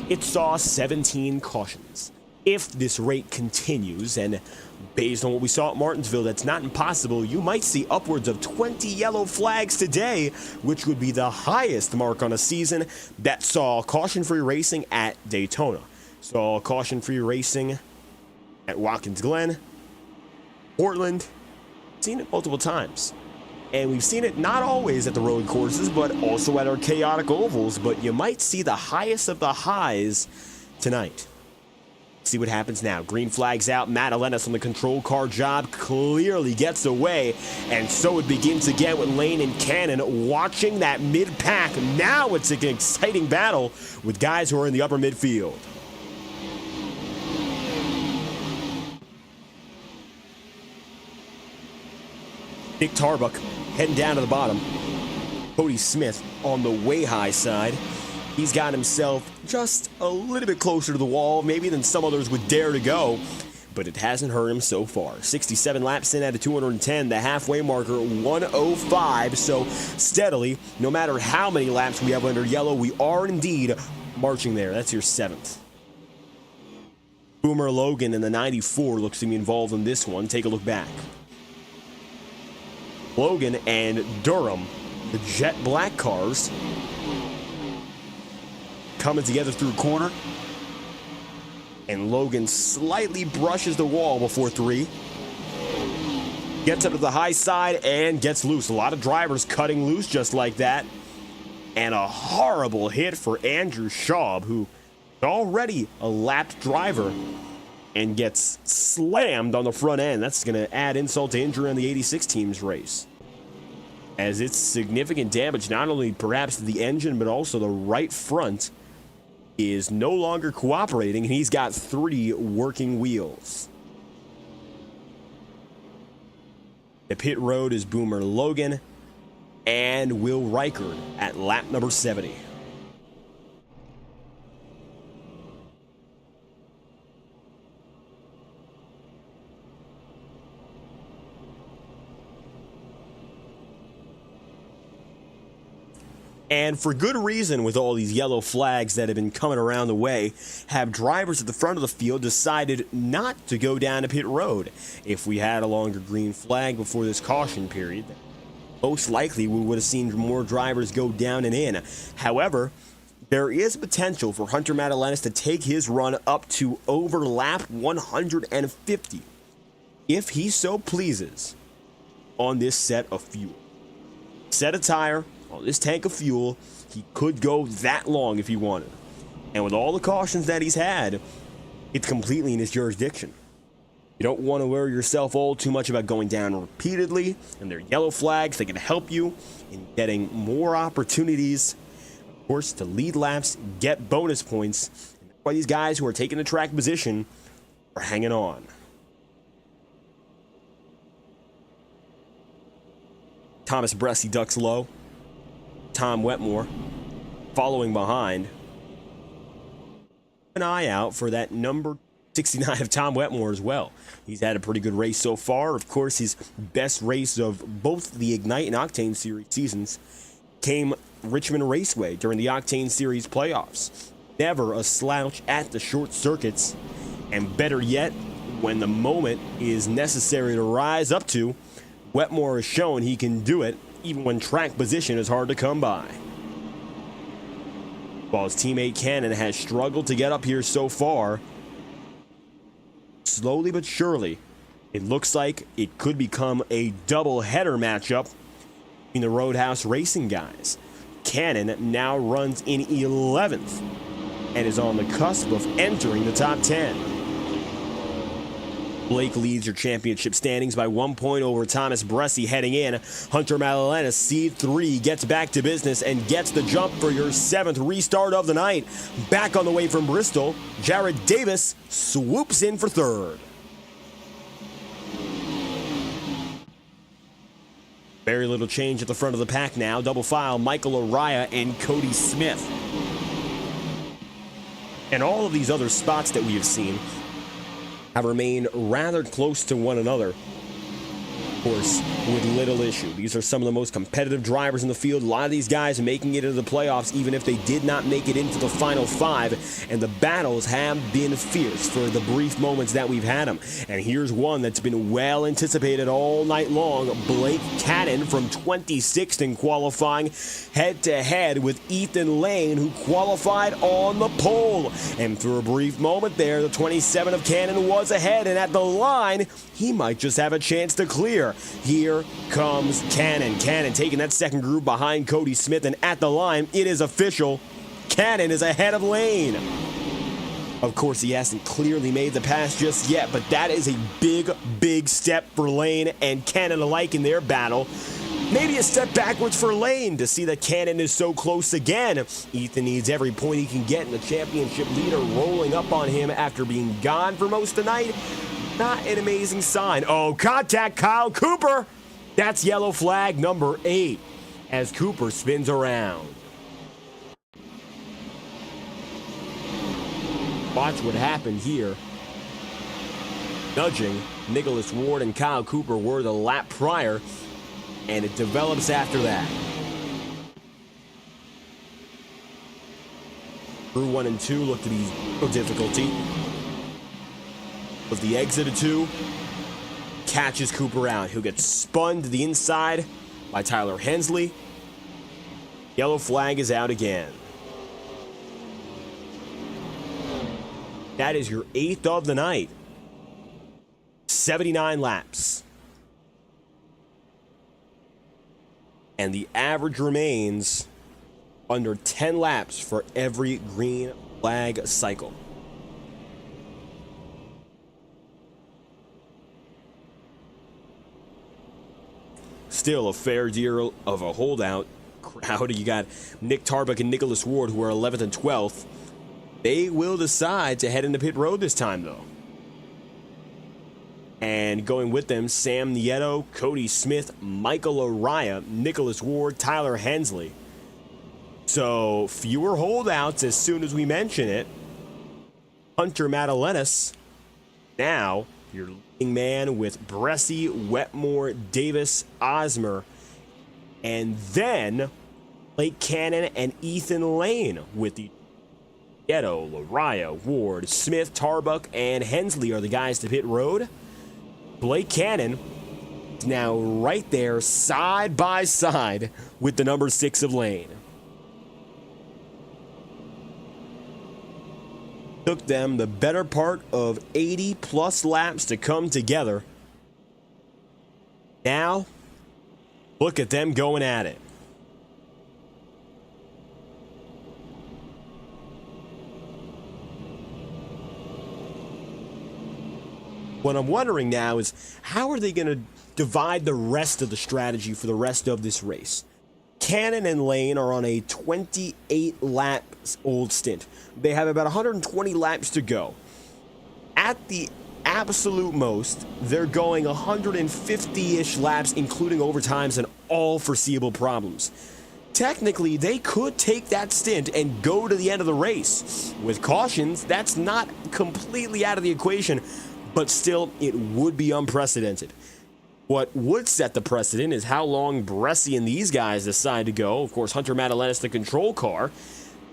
It saw 17 cautions. If this rate continues, and based on what we saw at Martinsville, that's not impossible, you might see upwards of 20 yellow flags today, which would be the highest mark on a season that saw caution-free racing at Daytona. Saw caution-free racing at Watkins Glen, Portland. Seen it multiple times. And we've seen it not always at the road courses, but also at our chaotic ovals. But you might see the highest of the highs tonight. See what happens now. Green flag's out. Matt Alenis on the control car job clearly gets away. And so it begins again with Lane and Cannon watching that mid-pack. Now it's an exciting battle with guys who are in the upper midfield. Nick Tarbuck heading down to the bottom. Cody Smith on the way high side. He's got himself just a little bit closer to the wall, maybe than some others would dare to go, but it hasn't hurt him so far. 67 laps in at a 210, the halfway marker 105, so steadily, no matter how many laps we have under yellow, we are indeed marching there. That's your 7th. Boomer Logan in the 94 looks to be involved in this one. Take a look back. Logan and Durham, the jet black cars, coming together through a corner. And Logan slightly brushes the wall before 3. Gets up to the high side and gets loose. A lot of drivers cutting loose just like that. And a horrible hit for Andrew Schaub, who is already a lapped driver, and gets slammed on the front end. That's going to add insult to injury on the 86 team's race, as it's significant damage, not only perhaps to the engine, but also the right front is no longer cooperating, and he's got 3 working wheels. The pit road is Boomer Logan and Will Reichard at lap number 70. And for good reason, with all these yellow flags that have been coming around the way, have drivers at the front of the field decided not to go down to pit road. If we had a longer green flag before this caution period, most likely we would have seen more drivers go down and in. However, there is potential for Hunter Madalenis to take his run up to over lap 150, if he so pleases, on this set of fuel. Set a tire on this tank of fuel, he could go that long if he wanted. And with all the cautions that he's had, it's completely in his jurisdiction. You don't want to worry yourself all too much about going down repeatedly, and their yellow flags, they can help you in getting more opportunities, of course, to lead laps, get bonus points. And that's why these guys who are taking the track position are hanging on. Thomas Bresci ducks low. Tom Wetmore following behind. An eye out for that number 69 of Tom Wetmore as well. He's had a pretty good race so far. Of course, his best race of both the Ignite and Octane Series seasons came Richmond Raceway during the Octane Series playoffs. Never a slouch at the short circuits, and better yet, when the moment is necessary to rise up to, Wetmore has shown he can do it even when track position is hard to come by. While his teammate Cannon has struggled to get up here so far, slowly but surely, it looks like it could become a double-header matchup between the Roadhouse Racing guys. Cannon now runs in 11th and is on the cusp of entering the top 10. Blake leads your championship standings by 1 point over Thomas Bresci heading in. Hunter Madalena, seed 3, gets back to business and gets the jump for your 7th restart of the night. Back on the way from Bristol, Jared Davis swoops in for 3rd. Very little change at the front of the pack now. Double file, Michael Araya and Cody Smith. And all of these other spots that we have seen have remained rather close to one another, of course, with little issue. These are some of the most competitive drivers in the field. A lot of these guys making it into the playoffs, even if they did not make it into the final 5. And the battles have been fierce for the brief moments that we've had them. And here's one that's been well anticipated all night long. Blake Cannon from 26th in qualifying, head-to-head with Ethan Lane, who qualified on the pole. And for a brief moment there, the 27 of Cannon was ahead. And at the line, he might just have a chance to clear. Here comes Cannon. Cannon taking that second groove behind Cody Smith, and at the line, it is official. Cannon is ahead of Lane. Of course, he hasn't clearly made the pass just yet, but that is a big step for Lane and Cannon alike in their battle. Maybe a step backwards for Lane to see that Cannon is so close again. Ethan needs every point he can get, and the championship leader rolling up on him after being gone for most of the night. Not an amazing sign. Oh, contact Kyle Cooper. That's yellow flag number 8 as Cooper spins around. Watch what happened here. Nudging, Nicholas Ward and Kyle Cooper were the lap prior, and it develops after that. Through 1 and 2 look to be no difficulty. With the exit of 2, catches Cooper out, who gets spun to the inside by Tyler Hensley. Yellow flag is out again. That is your 8th of the night. 79 laps. And the average remains under 10 laps for every green flag cycle. Still a fair deal of a holdout crowd. You got Nick Tarbuck and Nicholas Ward, who are 11th and 12th. They will decide to head into pit road this time, though. And going with them, Sam Nieto, Cody Smith, Michael Araya, Nicholas Ward, Tyler Hensley. So fewer holdouts as soon as we mention it. Hunter Madalenas, now your leading man with Bresci, Wetmore, Davis, Osmer, and then Blake Cannon and Ethan Lane with the Nieto, Araya, Ward, Smith, Tarbuck, and Hensley are the guys to pit road. Blake Cannon is now right there side by side with the number 6 of Lane. Took them the better part of 80 plus laps to come together. Now, look at them going at it. What I'm wondering now is, how are they going to divide the rest of the strategy for the rest of this race? Cannon and Lane are on a 28 laps old stint. They have about 120 laps to go. At the absolute most, they're going 150-ish laps, including overtimes and all foreseeable problems. Technically, they could take that stint and go to the end of the race. With cautions, that's not completely out of the equation, but still, it would be unprecedented. What would set the precedent is how long Bresci and these guys decide to go. Of course, Hunter Madalenas, the control car.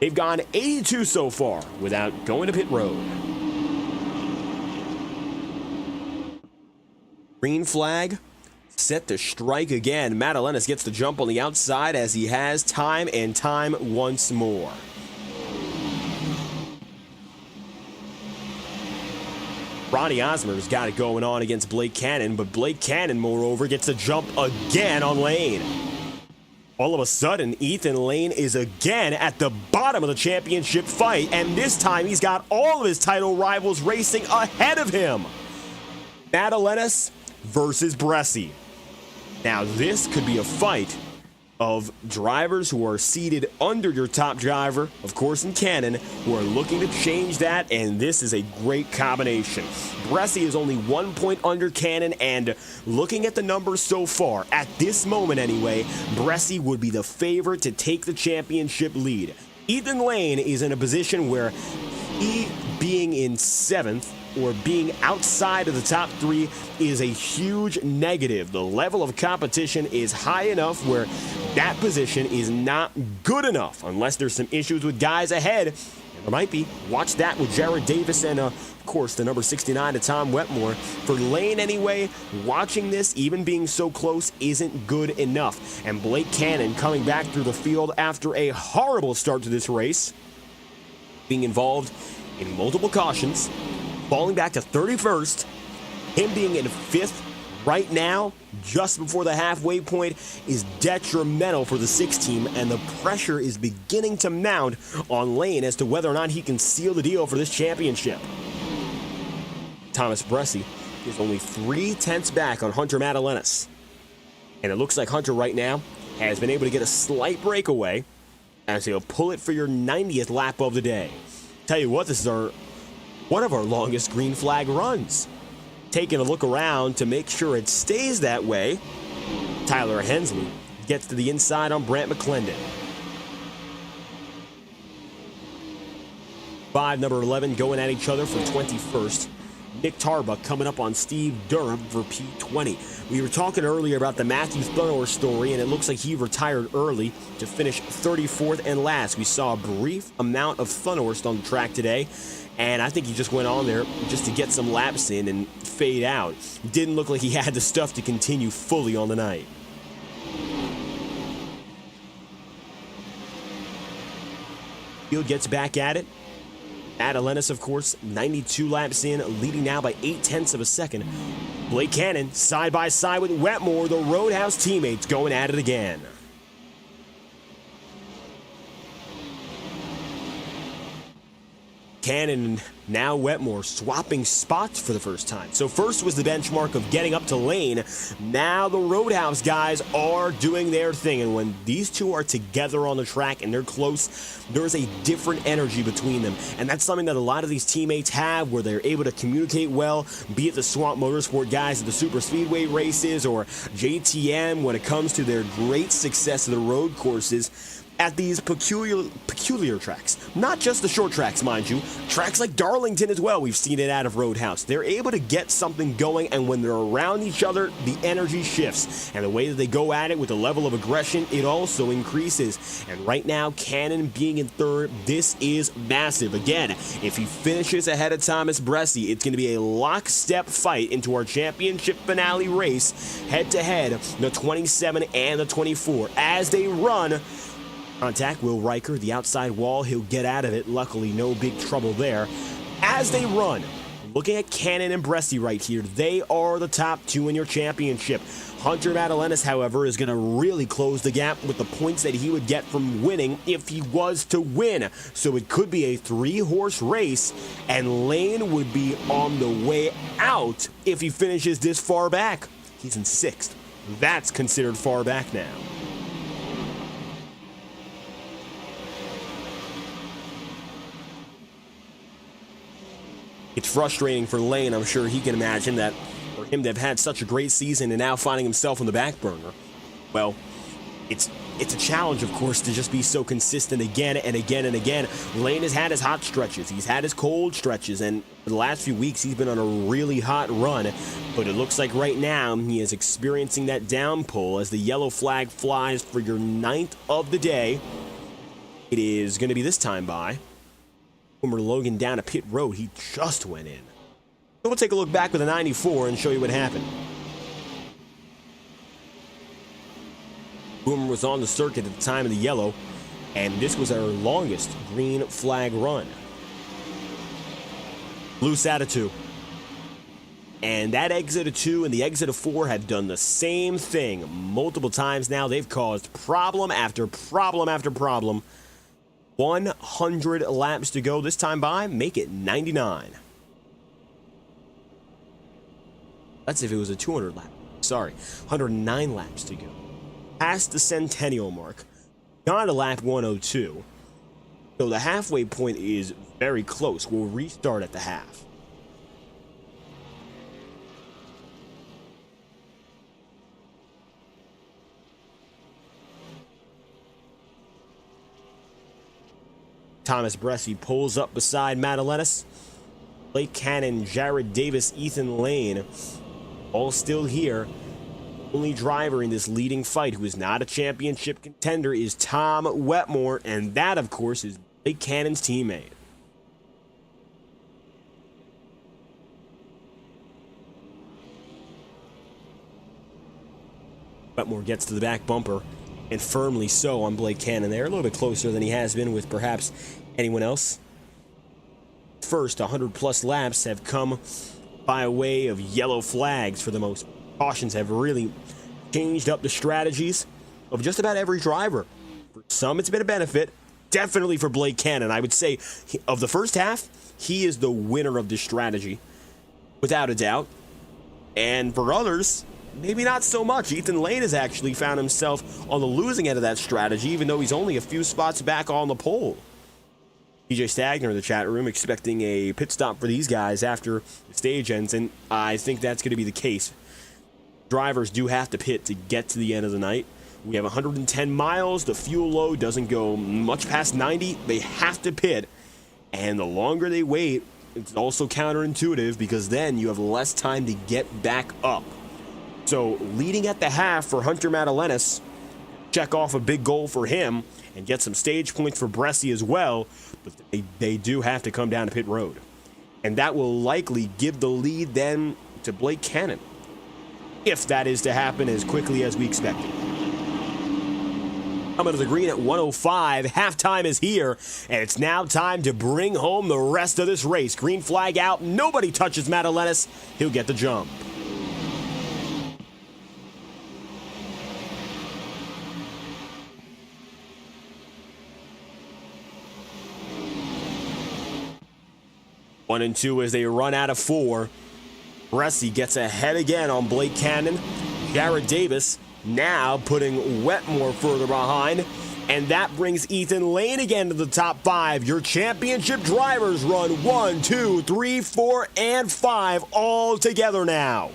They've gone 82 so far without going to pit road. Green flag set to strike again. Madalenas gets the jump on the outside as he has time and time once more. Ronnie Osmer's got it going on against Blake Cannon, but Blake Cannon, moreover, gets a jump again on Lane. All of a sudden, Ethan Lane is again at the bottom of the championship fight, and this time he's got all of his title rivals racing ahead of him. Madalenas versus Bresci. Now, this could be a fight of drivers who are seated under your top driver, of course in Cannon, who are looking to change that, and this is a great combination. Bresci is only 1 point under Cannon, and looking at the numbers so far, at this moment anyway, Bresci would be the favorite to take the championship lead. Ethan Lane is in a position where he being in 7th or being outside of the top 3 is a huge negative. The level of competition is high enough where that position is not good enough unless there's some issues with guys ahead. And there might be. Watch that with Jared Davis and, of course, the number 69 to Tom Wetmore. For Lane anyway, watching this, even being so close, isn't good enough. And Blake Cannon coming back through the field after a horrible start to this race, being involved in multiple cautions, falling back to 31st, him being in 5th right now, just before the halfway point, is detrimental for the 6 team, and the pressure is beginning to mount on Lane as to whether or not he can seal the deal for this championship. Thomas Bresci is only 3/10 back on Hunter Madalenas, and it looks like Hunter right now has been able to get a slight breakaway as he'll pull it for your 90th lap of the day. Tell you what, this is one of our longest green flag runs. Taking a look around to make sure it stays that way, Tyler Hensley gets to the inside on Brant McClendon. 5, number 11 going at each other for 21st. Nick Tarbuck coming up on Steve Durham for P20. We were talking earlier about the Matthew Thunor story, and it looks like he retired early to finish 34th and last. We saw a brief amount of Thunhorst on the track today, and I think he just went on there just to get some laps in and fade out. Didn't look like he had the stuff to continue fully on the night. Field gets back at it. Madalenas, of course, 92 laps in, leading now by 0.8 of a second. Blake Cannon side by side with Wetmore, the Roadhouse teammates going at it again. Cannon and now Wetmore swapping spots for the first time. So first was the benchmark of getting up to Lane. Now the Roadhouse guys are doing their thing. And when these two are together on the track and they're close, there's a different energy between them. And that's something that a lot of these teammates have, where they're able to communicate well, be it the Swamp Motorsport guys at the SuperSpeedway races or JTM when it comes to their great success of the road courses at these peculiar tracks. Not just the short tracks, mind you. Tracks like Darlington as well, we've seen it out of Roadhouse. They're able to get something going, and when they're around each other, the energy shifts. And the way that they go at it with the level of aggression, it also increases. And right now, Cannon being in 3rd, this is massive. Again, if he finishes ahead of Thomas Bresci, it's going to be a lockstep fight into our championship finale race, head-to-head, the 27 and the 24. As they run, contact, Will Riker, the outside wall, he'll get out of it. Luckily, no big trouble there. As they run, looking at Cannon and Bresci right here, they are the top 2 in your championship. Hunter Madalenas, however, is going to really close the gap with the points that he would get from winning if he was to win. So it could be a 3-horse race, and Lane would be on the way out if he finishes this far back. He's in 6th. That's considered far back now. It's frustrating for Lane. I'm sure he can imagine that for him to have had such a great season and now finding himself on the back burner. Well, it's a challenge, of course, to just be so consistent again and again and again. Lane has had his hot stretches. He's had his cold stretches. And for the last few weeks, he's been on a really hot run. But it looks like right now he is experiencing that down pull as the yellow flag flies for your 9th of the day. It is going to be this time by Homer Logan down a pit road. He just went in. So we'll take a look back with a 94 and show you what happened. Boomer was on the circuit at the time of the yellow, and this was our longest green flag run. Loose out of 2. And that exit of 2 and the exit of 4 have done the same thing multiple times now. They've caused problem after problem after problem. 100 laps to go this time by. Make it 99. That's if it was a 200 lap. Sorry, 109 laps to go. Past the centennial mark. Gone to lap 102. So the halfway point is very close. We'll restart at the half. Thomas Bressi pulls up beside Matt Alenis. Blake Cannon, Jared Davis, Ethan Lane, all still here. Only driver in this leading fight who is not a championship contender is Tom Wetmore, and that, of course, is Blake Cannon's teammate. Wetmore gets to the back bumper, and firmly so on Blake Cannon there. A little bit closer than he has been with perhaps anyone else. First 100-plus laps have come by way of yellow flags for the most. Cautions have really changed up the strategies of just about every driver. For some, it's been a benefit. Definitely for Blake Cannon. I would say of the first half, he is the winner of this strategy, without a doubt. And for others, maybe not so much. Ethan Lane has actually found himself on the losing end of that strategy, even though he's only a few spots back on the pole. DJ Stagner in the chat room expecting a pit stop for these guys after the stage ends, and I think that's going to be the case. Drivers do have to pit to get to the end of the night. We have 110 miles. The fuel load doesn't go much past 90. They have to pit, and the longer they wait, it's also counterintuitive because then you have less time to get back up. So leading at the half for Hunter Madalenis, check off a big goal for him and get some stage points for Bressi as well, but they do have to come down to pit road. And that will likely give the lead then to Blake Cannon, if that is to happen as quickly as we expected. Coming to the green at 105, halftime is here, and it's now time to bring home the rest of this race. Green flag out, nobody touches Madalenis, he'll get the jump. One and two as they run out of 4. Bressi gets ahead again on Blake Cannon. Jared Davis now putting Wetmore further behind. And that brings Ethan Lane again to the top 5. Your championship drivers run 1, 2, 3, 4, and 5 all together now.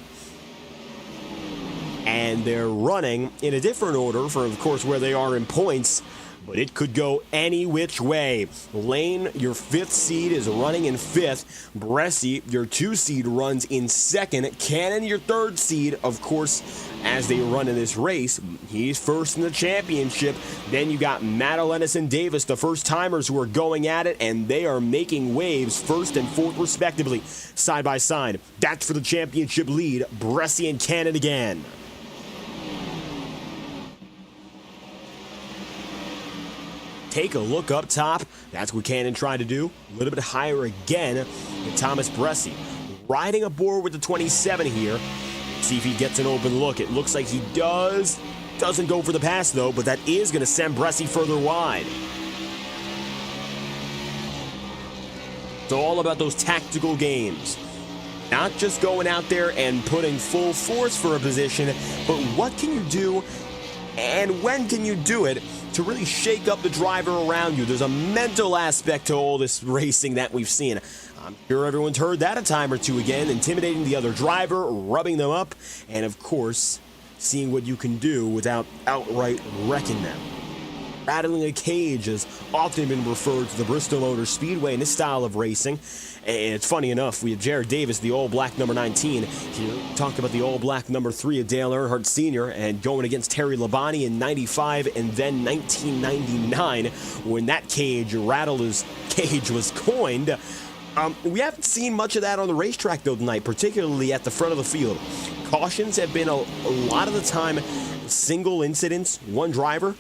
And they're running in a different order for, of course, where they are in points. But it could go any which way. Lane, your 5th seed, is running in 5th. Bressi, your 2 seed, runs in 2nd. Cannon, your 3rd seed, of course, as they run in this race, he's first in the championship. Then you got Madalenis and Davis, the first-timers who are going at it, and they are making waves, 1st and 4th respectively, side by side. That's for the championship lead. Bressi and Cannon again. Take a look up top. That's what Cannon tried to do. A little bit higher again with Thomas Bressi. Riding aboard with the 27 here. See if he gets an open look. It looks like he does. Doesn't go for the pass, though, but that is going to send Bressi further wide. It's all about those tactical games. Not just going out there and putting full force for a position, but what can you do and when can you do it to really shake up the driver around you? There's a mental aspect to all this racing that we've seen. I'm sure everyone's heard that a time or two again. Intimidating the other driver, rubbing them up, and of course, seeing what you can do without outright wrecking them. Rattling a cage has often been referred to the Bristol Motor Speedway in this style of racing. And it's funny enough, we have Jared Davis, the all-black number 19, here. Talk about the all-black number 3 of Dale Earnhardt Sr. and going against Terry Labonte in 95 and then 1999 when that cage was coined. We haven't seen much of that on the racetrack, though, tonight, particularly at the front of the field. Cautions have been a lot of the time single incidents, one driver.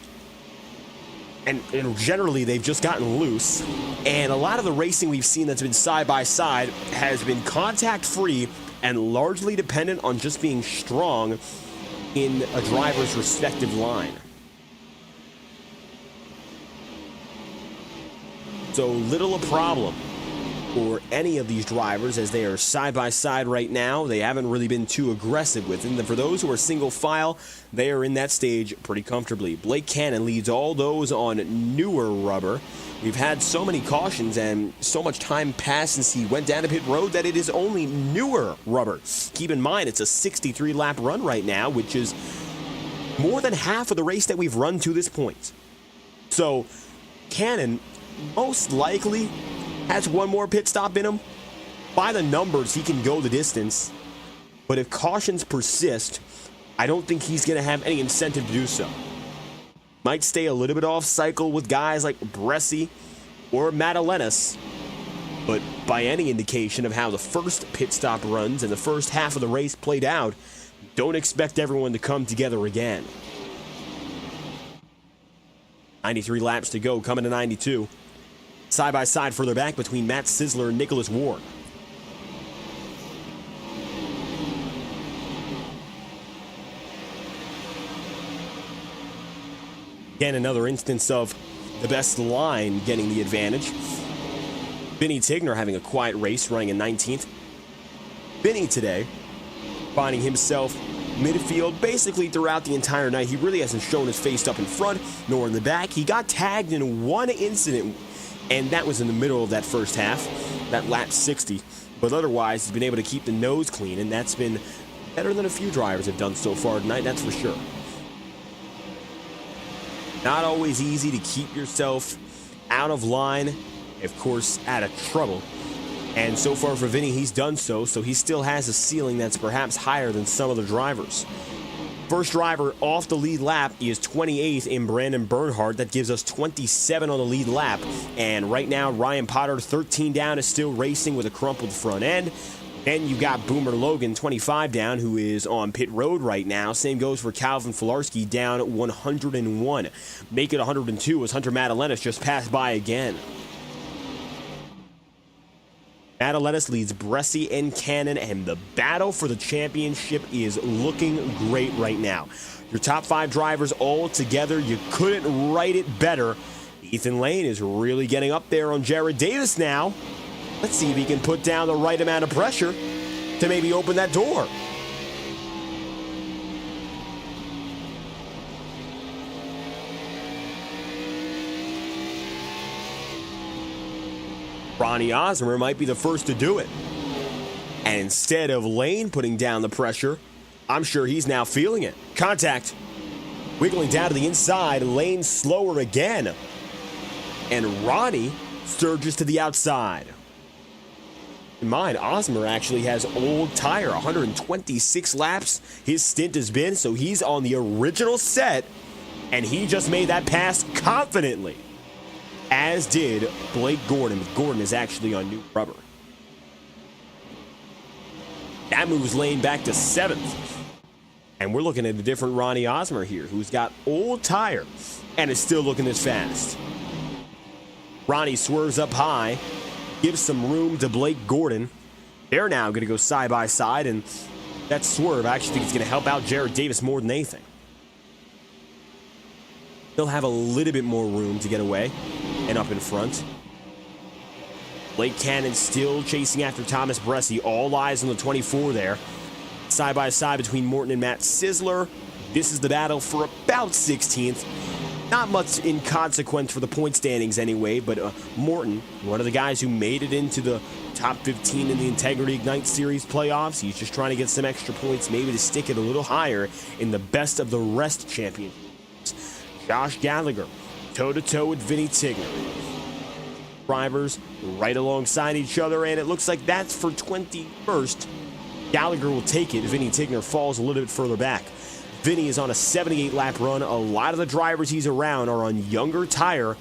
And generally, they've just gotten loose. And a lot of the racing we've seen that's been side by side has been contact-free and largely dependent on just being strong in a driver's respective line. So little a problem for any of these drivers as they are side by side right now. They haven't really been too aggressive with it. And for those who are single file, they are in that stage pretty comfortably. Blake Cannon leads all those on newer rubber. We've had so many cautions and so much time passed since he went down to pit road that it is only newer rubber. Keep in mind, it's a 63 lap run right now, which is more than half of the race that we've run to this point. So Cannon most likely has one more pit stop in him. By the numbers, he can go the distance. But if cautions persist, I don't think he's going to have any incentive to do so. Might stay a little bit off cycle with guys like Bresci or Madalenas. But by any indication of how the first pit stop runs and the first half of the race played out, don't expect everyone to come together again. 93 laps to go, coming to 92. Side by side further back between Matt Sisler and Nicholas Ward. Again, another instance of the best line getting the advantage. Vinny Tigner having a quiet race, running in 19th. Vinny today finding himself midfield basically throughout the entire night. He really hasn't shown his face up in front nor in the back. He got tagged in one incident, and that was in the middle of that first half, that lap 60. But otherwise, he's been able to keep the nose clean, and that's been better than a few drivers have done so far tonight, that's for sure. Not always easy to keep yourself out of line, of course, out of trouble. And so far for Vinny, he's done so, so he still has a ceiling that's perhaps higher than some other drivers. First driver off the lead lap is 28th in Brandon Bernhardt. That gives us 27 on the lead lap. And right now, Ryan Potter, 13 down, is still racing with a crumpled front end. Then you got Boomer Logan, 25 down, who is on pit road right now. Same goes for Calvin Filarski, down 101. Make it 102 as Hunter Madalenas just passed by again. Madalenas leads Bresci and Cannon, and the battle for the championship is looking great right now. Your top 5 drivers all together, you couldn't write it better. Ethan Lane is really getting up there on Jared Davis now. Let's see if he can put down the right amount of pressure to maybe open that door. Ronnie Osmer might be the first to do it. And instead of Lane putting down the pressure, I'm sure he's now feeling it. Contact. Wiggling down to the inside. Lane slower again. And Ronnie surges to the outside. In mind, Osmer actually has old tire. 126 laps his stint has been, so he's on the original set. And he just made that pass confidently. As did Blake Gordon. Gordon is actually on new rubber. That moves Lane back to 7th. And we're looking at a different Ronnie Osmer here, who's got old tire and is still looking this fast. Ronnie swerves up high, gives some room to Blake Gordon. They're now going to go side by side, and that swerve I actually think is going to help out Jared Davis more than anything. He'll have a little bit more room to get away and up in front. Blake Cannon still chasing after Thomas Bresci. All eyes on the 24 there. Side by side between Morton and Matt Sisler. This is the battle for about 16th. Not much in consequence for the point standings anyway, but Morton, one of the guys who made it into the top 15 in the Integrity Ignite Series playoffs, he's just trying to get some extra points, maybe to stick it a little higher in the best of the rest championships. Josh Gallagher, toe-to-toe with Vinny Tigner. Drivers right alongside each other, and it looks like that's for 21st. Gallagher will take it. Vinny Tigner falls a little bit further back. Vinny is on a 78-lap run. A lot of the drivers he's around are on younger tire,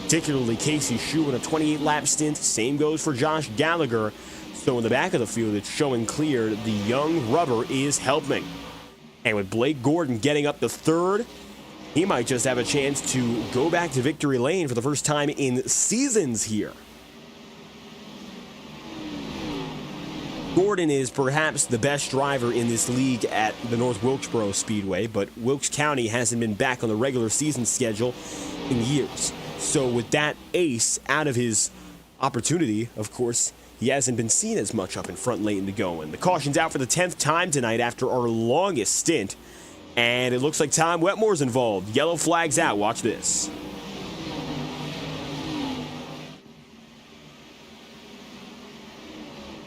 particularly Casey Shue in a 28-lap stint. Same goes for Josh Gallagher. So in the back of the field, it's showing clear the young rubber is helping. And with Blake Gordon getting up to third, he might just have a chance to go back to victory lane for the first time in seasons here. Gordon is perhaps the best driver in this league at the North Wilkesboro Speedway, but Wilkes County hasn't been back on the regular season schedule in years. So with that ace out of his opportunity, of course, he hasn't been seen as much up in front late in the going. The caution's out for the 10th time tonight after our longest stint. And it looks like Tom Wetmore's involved. Yellow flag's out. Watch this.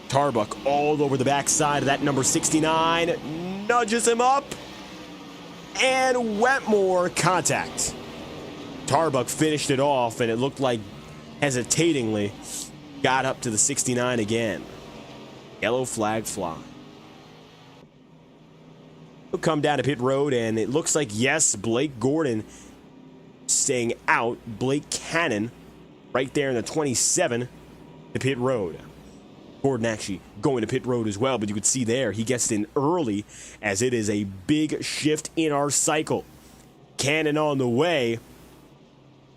Tarbuck all over the backside of that number 69. Nudges him up. And Wetmore contact. Tarbuck finished it off, and it looked like hesitatingly got up to the 69 again. Yellow flag fly. He'll come down to pit road, and it looks like, yes, Blake Gordon staying out. Blake Cannon right there in the 27 to pit road. Gordon actually going to pit road as well, but you could see there he gets in early as it is a big shift in our cycle. Cannon on the way.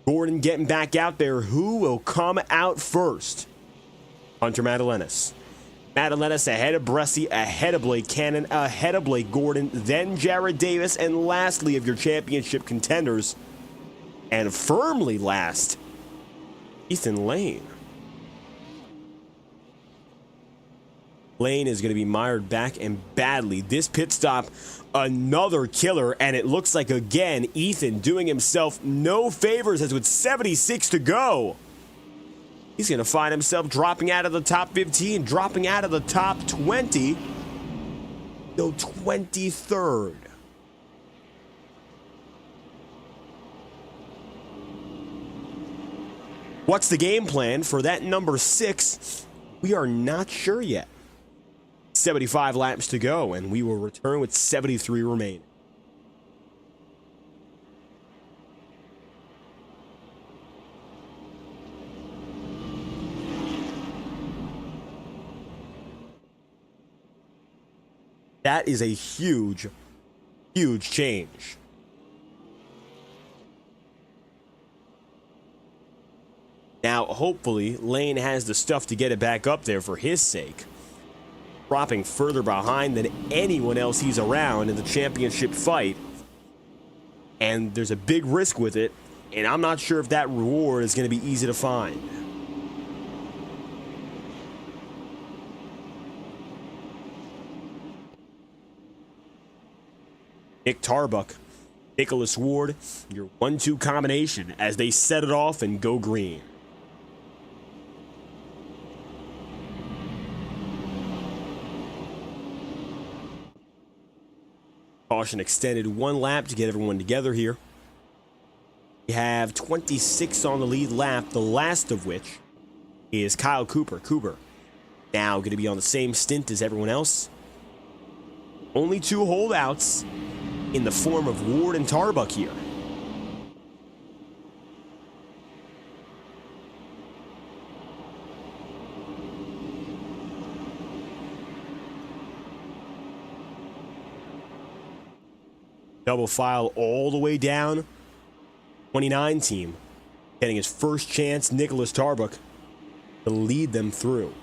Gordon getting back out there. Who will come out first? Hunter Madalenas. Madalenas ahead of Bresci, ahead of Blake Cannon, ahead of Blake Gordon, then Jared Davis, and lastly of your championship contenders, and firmly last, Ethan Lane. Lane is going to be mired back and badly. This pit stop, another killer, and it looks like, again, Ethan doing himself no favors as with 76 to go. He's going to find himself dropping out of the top 15, dropping out of the top 20. Go 23rd. What's the game plan for that number 6? We are not sure yet. 75 laps to go, and we will return with 73 remaining. That is a huge, huge change. Now, hopefully, Lane has the stuff to get it back up there for his sake. Dropping further behind than anyone else he's around in the championship fight. And there's a big risk with it, and I'm not sure if that reward is going to be easy to find. Nick Tarbuck, Nicholas Ward, your 1-2 combination as they set it off and go green. Caution extended 1 lap to get everyone together here. We have 26 on the lead lap, the last of which is Kyle Cooper. Cooper now going to be on the same stint as everyone else. Only 2 holdouts in the form of Ward and Tarbuck here. Double file all the way down. 29 team getting his first chance, Nicholas Tarbuck, to lead them through.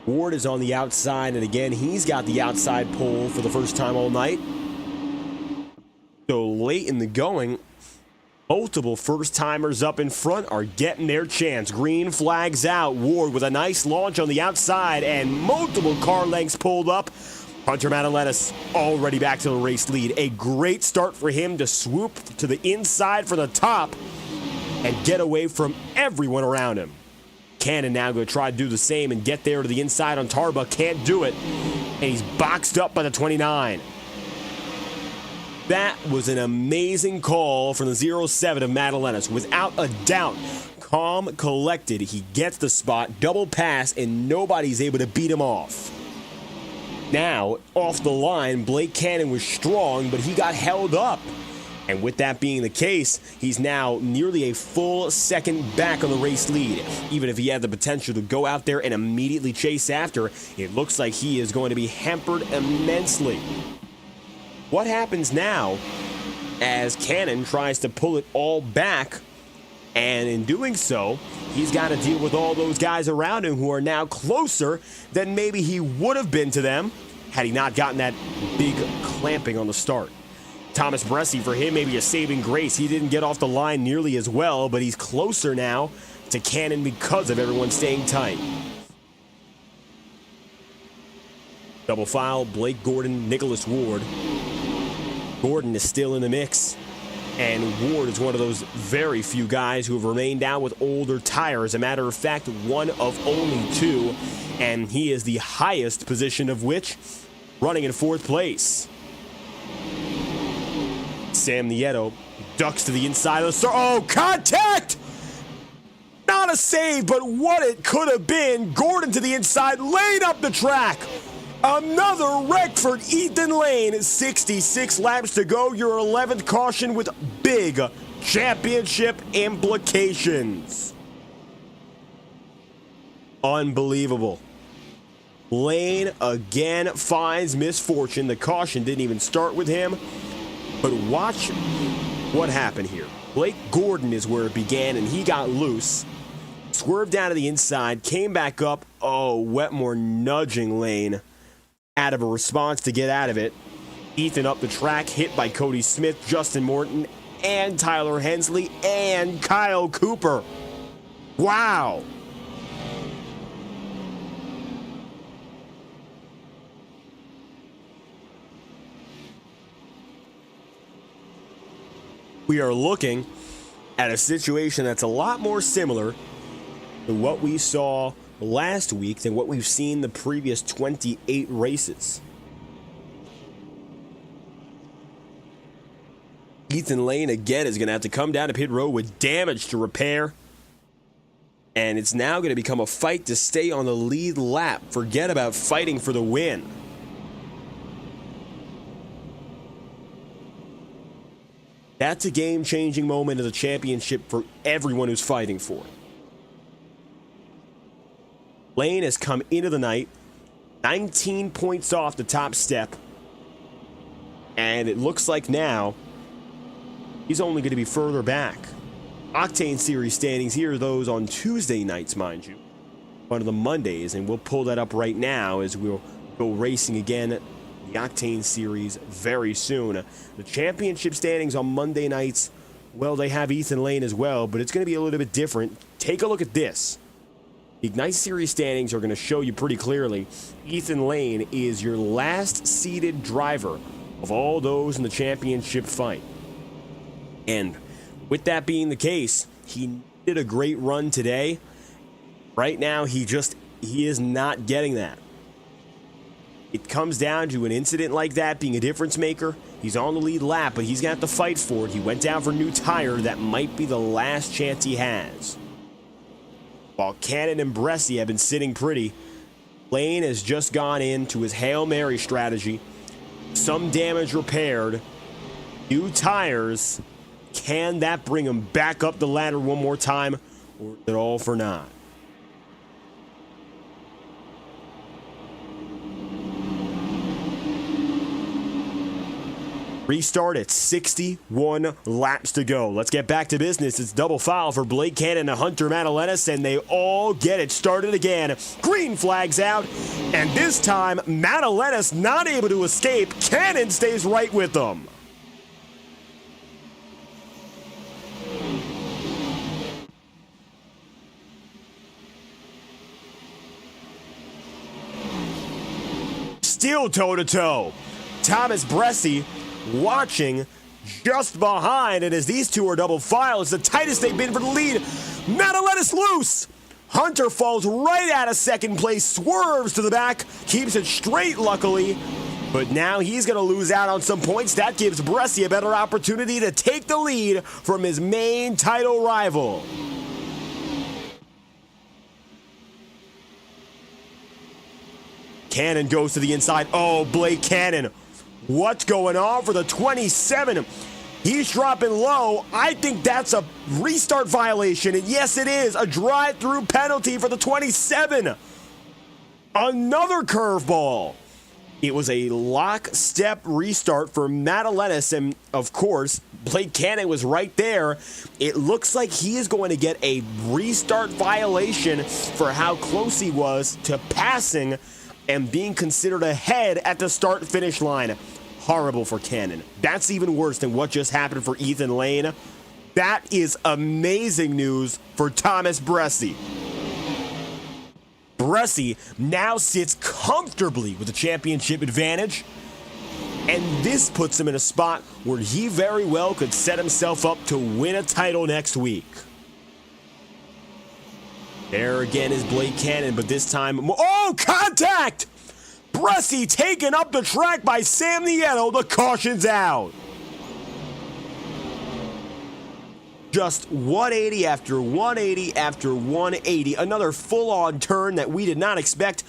Ward is on the outside, and again, he's got the outside pole for the first time all night. So late in the going, multiple first-timers up in front are getting their chance. Green flags out. Ward with a nice launch on the outside and multiple car lengths pulled up. Hunter Madalenas already back to the race lead. A great start for him to swoop to the inside for the top and get away from everyone around him. Cannon now going to try to do the same and get there to the inside on Tarbuck. Can't do it. And he's boxed up by the 29. That was an amazing call from the 07 of Madalenas. Without a doubt, calm, collected. He gets the spot, double pass, and nobody's able to beat him off. Now, off the line, Blake Cannon was strong, but he got held up. And with that being the case, he's now nearly a full second back on the race lead. Even if he had the potential to go out there and immediately chase after, it looks like he is going to be hampered immensely. what happens now as Cannon tries to pull it all back? And in doing so, he's got to deal with all those guys around him who are now closer than maybe he would have been to them had he not gotten that big clamping on the start. Thomas Bressi, for him, maybe a saving grace. He didn't get off the line nearly as well, but he's closer now to Cannon because of everyone staying tight. Double file, Blake Gordon, Nicholas Ward. Gordon is still in the mix. And Ward is one of those very few guys who have remained down with older tires. As a matter of fact, one of only two. And he is the highest position of which, running in fourth place. Sam Nieto ducks to the inside of the start. Oh, contact! Not a save, but what it could have been. Gordon to the inside, Lane up the track. Another wreck for Ethan Lane. 66 laps to go. Your 11th caution with big championship implications. Unbelievable. Lane again finds misfortune. The caution didn't even start with him. But watch what happened here. Blake Gordon is where it began, and he got loose. Swerved down to the inside, came back up. Oh, Wetmore nudging Lane out of a response to get out of it. Ethan up the track, hit by Cody Smith, Justin Morton, and Tyler Hensley, and Kyle Cooper. Wow. We are looking at a situation that's a lot more similar to what we saw last week than what we've seen the previous 28 races. Ethan Lane again is going to have to come down to pit road with damage to repair. And it's now going to become a fight to stay on the lead lap. Forget about fighting for the win. That's a game-changing moment of the championship for everyone who's fighting for it. Lane has come into the night 19 points off the top step. And it looks like now he's only going to be further back. Octane Series standings, here are those on Tuesday nights, mind you. One of the Mondays, and we'll pull that up right now as we'll go racing again the Octane Series very soon. The championship standings on Monday nights, well, they have Ethan Lane as well, but it's going to be a little bit different. Take a look at this. The Ignite Series standings are going to show you pretty clearly. Ethan Lane is your last seeded driver of all those in the championship fight. And with that being the case, he did a great run today. Right now, he is not getting that. It comes down to an incident like that being a difference maker. He's on the lead lap, but he's going to have to fight for it. He went down for a new tire. That might be the last chance he has. While Cannon and Bressi have been sitting pretty, Lane has just gone into his Hail Mary strategy. Some damage repaired. New tires. Can that bring him back up the ladder one more time? Or is it all for naught? Restart at 61 laps to go. Let's get back to business. It's double foul for Blake Cannon and Hunter Madalenas, and they all get it started again. Green flags out, and this time, Madalenas not able to escape. Cannon stays right with them. Still toe-to-toe. Thomas Bressi watching just behind, and as these two are double file, it's the tightest they've been for the lead. Madalenas loose. Hunter falls right out of second place, swerves to the back, keeps it straight luckily, but now he's going to lose out on some points. That gives Bressi a better opportunity to take the lead from his main title rival. Cannon goes to the inside. Oh, Blake Cannon. What's going on for the 27? He's dropping low. I think that's a restart violation. And yes, it is. A drive-through penalty for the 27. Another curveball. It was a lockstep restart for Madalenis, and of course, Blake Cannon was right there. It looks like he is going to get a restart violation for how close he was to passing and being considered ahead at the start-finish line. Horrible for Cannon. That's even worse than what just happened for Ethan Lane. That is amazing news for Thomas Bressi. Bressi now sits comfortably with the championship advantage, and this puts him in a spot where he very well could set himself up to win a title next week. There again is Blake Cannon, but this time, oh, contact! Bressi taken up the track by Sam Nieto. The caution's out. Just 180 after 180 after 180. Another full-on turn that we did not expect.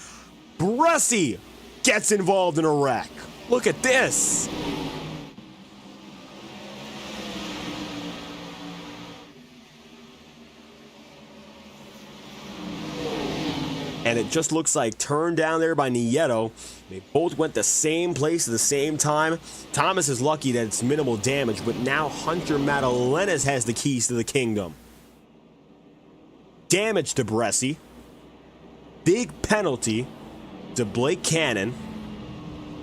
Bressi gets involved in a wreck. Look at this. And it just looks like turn down there by Nieto. They both went the same place at the same time. Thomas is lucky that it's minimal damage, but now Hunter Madalenis has the keys to the kingdom. Damage to Bressi. Big penalty to Blake Cannon.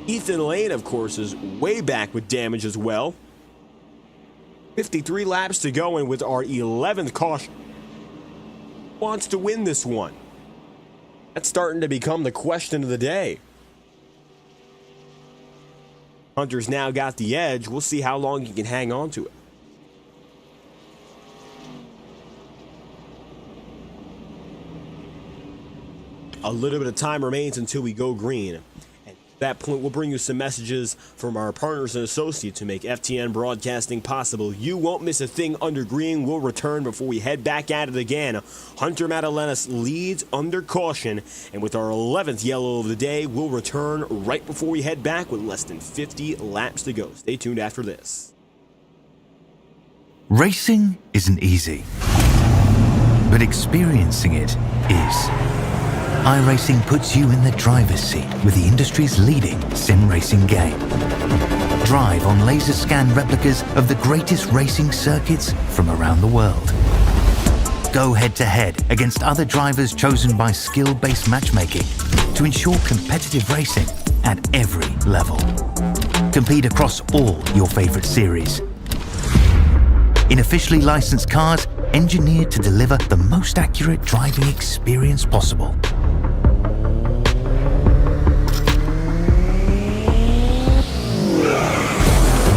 Ethan Lane, of course, is way back with damage as well. 53 laps to go, and with our 11th caution, wants to win this one? That's starting to become the question of the day. Hunter's now got the edge. We'll see how long he can hang on to it. A little bit of time remains until we go green. At that point, we'll bring you some messages from our partners and associates to make FTN Broadcasting possible. You won't miss a thing under green. We'll return before we head back at it again. Hunter Madalenis leads under caution, and with our 11th yellow of the day, we'll return right before we head back with less than 50 laps to go. Stay tuned after this. Racing isn't easy, but experiencing it is. iRacing puts you in the driver's seat with the industry's leading sim racing game. Drive on laser scan replicas of the greatest racing circuits from around the world. Go head to head against other drivers chosen by skill-based matchmaking to ensure competitive racing at every level. Compete across all your favorite series. In officially licensed cars engineered to deliver the most accurate driving experience possible.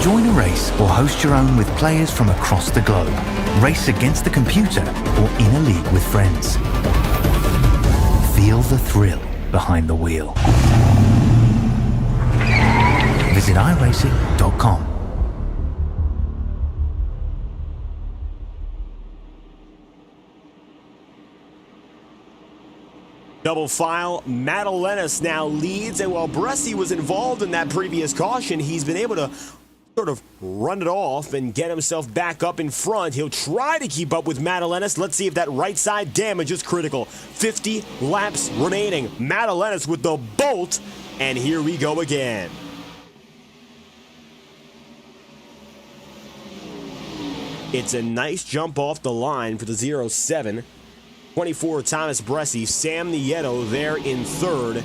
Join a race or host your own with players from across the globe. Race against the computer or in a league with friends. Feel the thrill behind the wheel. Visit iRacing.com. Double file, Madalenis now leads, and while Bressi was involved in that previous caution, he's been able to sort of run it off and get himself back up in front. He'll try to keep up with Madalenis. Let's see if that right side damage is critical. 50 laps remaining. Madalenis with the bolt, and here we go again. It's a nice jump off the line for the 0-7. 24 Thomas Bressi, Sam Nieto there in third,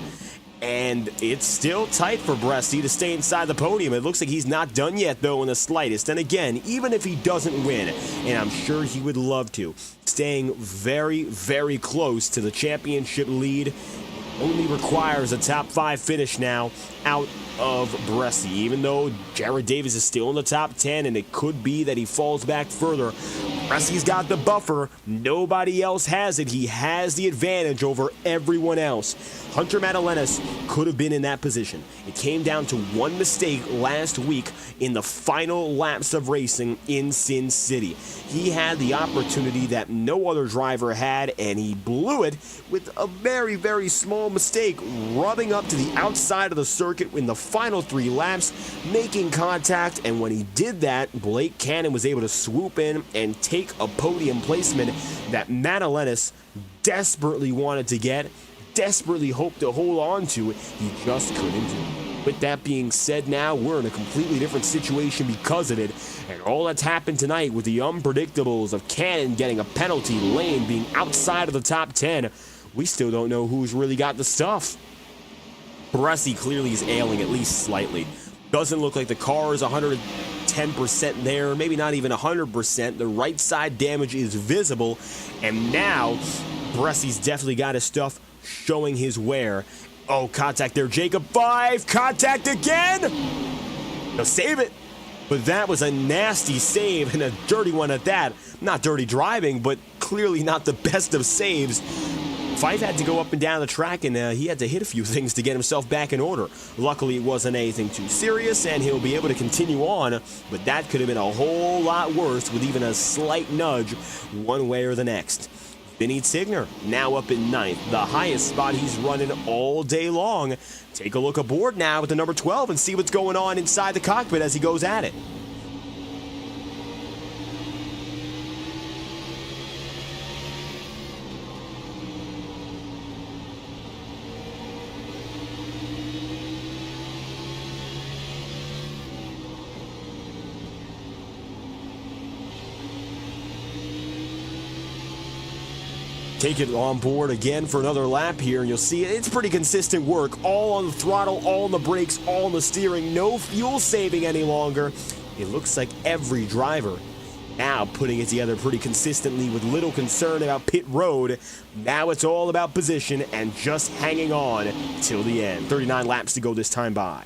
and it's still tight for Bressi to stay inside the podium. It looks like he's not done yet, though, in the slightest. And again, even if he doesn't win, and I'm sure he would love to, staying very, very close to the championship lead only requires a top 5 finish now out of Bressi. Even though Jared Davis is still in the top 10, and it could be that he falls back further, Bressi's got the buffer. Nobody else has it. He has the advantage over everyone else. Hunter Madalenis could have been in that position. It came down to one mistake last week in the final laps of racing in Sin City. He had the opportunity that no other driver had, and he blew it with a very, very small mistake, rubbing up to the outside of the circuit in the final 3 laps, making contact, and when he did that, Blake Cannon was able to swoop in and take a podium placement that Madalenis desperately wanted to get, desperately hoped to hold on to. He just couldn't do it. With that being said, now we're in a completely different situation because of it, and all that's happened tonight with the unpredictables of Cannon getting a penalty, Lane being outside of the top 10, we still don't know who's really got the stuff. Bressi clearly is ailing at least slightly. Doesn't look like the car is 110% there, maybe not even 100%. The right side damage is visible, and now Bressi's definitely got his stuff showing his wear. Oh, contact there, Jacob. 5, contact again! He'll save it. But that was a nasty save, and a dirty one at that. Not dirty driving, but clearly not the best of saves. Fife had to go up and down the track, and he had to hit a few things to get himself back in order. Luckily, it wasn't anything too serious, and he'll be able to continue on, but that could have been a whole lot worse with even a slight nudge one way or the next. Vinny Tigner now up in 9th, the highest spot he's running all day long. Take a look aboard now with the number 12 and see what's going on inside the cockpit as he goes at it. Take it on board again for another lap here, and you'll see it's pretty consistent work. All on the throttle, all on the brakes, all on the steering. No fuel saving any longer. It looks like every driver now putting it together pretty consistently with little concern about pit road. Now it's all about position and just hanging on till the end. 39 laps to go this time by.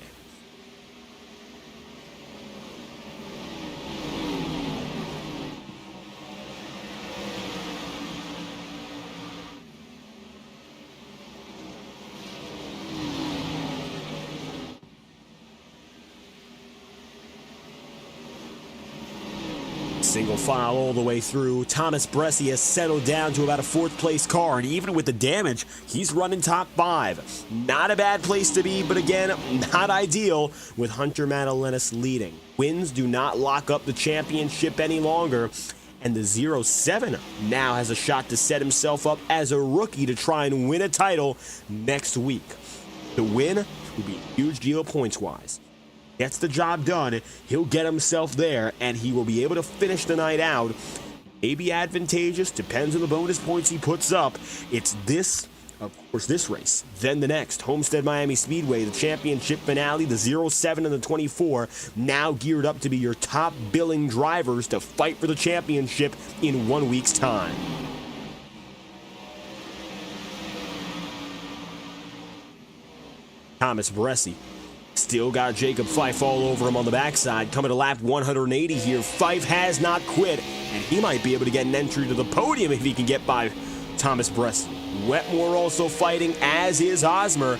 Single file all the way through. Thomas Bressi has settled down to about a 4th place car, and even with the damage, he's running top 5. Not a bad place to be, but again, not ideal with Hunter Madalenis leading. Wins do not lock up the championship any longer, and the 07 now has a shot to set himself up as a rookie to try and win a title next week. The win would be a huge deal points-wise. Gets the job done, he'll get himself there, and he will be able to finish the night out. Maybe advantageous, depends on the bonus points he puts up. It's this, of course, this race, then the next. Homestead Miami Speedway, the championship finale, the 07 and the 24, now geared up to be your top billing drivers to fight for the championship in 1 week's time. Thomas Bressi still got Jacob Fife all over him on the backside. Coming to lap 180 here. Fife has not quit, and he might be able to get an entry to the podium if he can get by Thomas Bressi. Wetmore also fighting, as is Hosmer.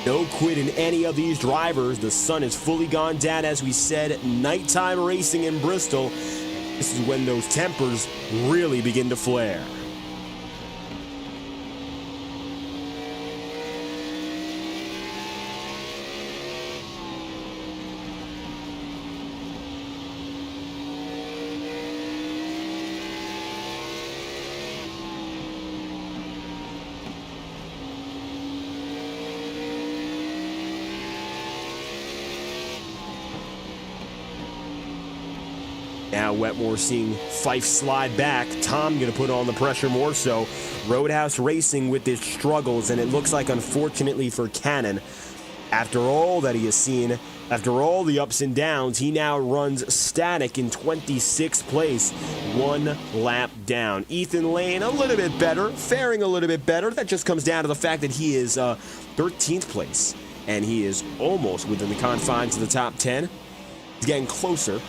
No quit in any of these drivers. The sun has fully gone down, as we said. Nighttime racing in Bristol. This is when those tempers really begin to flare. Now Wetmore seeing Fife slide back. Tom going to put on the pressure more so. Roadhouse Racing with his struggles, and it looks like, unfortunately for Cannon, after all that he has seen, after all the ups and downs, he now runs static in 26th place, 1 lap down. Ethan Lane a little bit better, faring a little bit better. That just comes down to the fact that he is 13th place, and he is almost within the confines of the top 10. He's getting closer,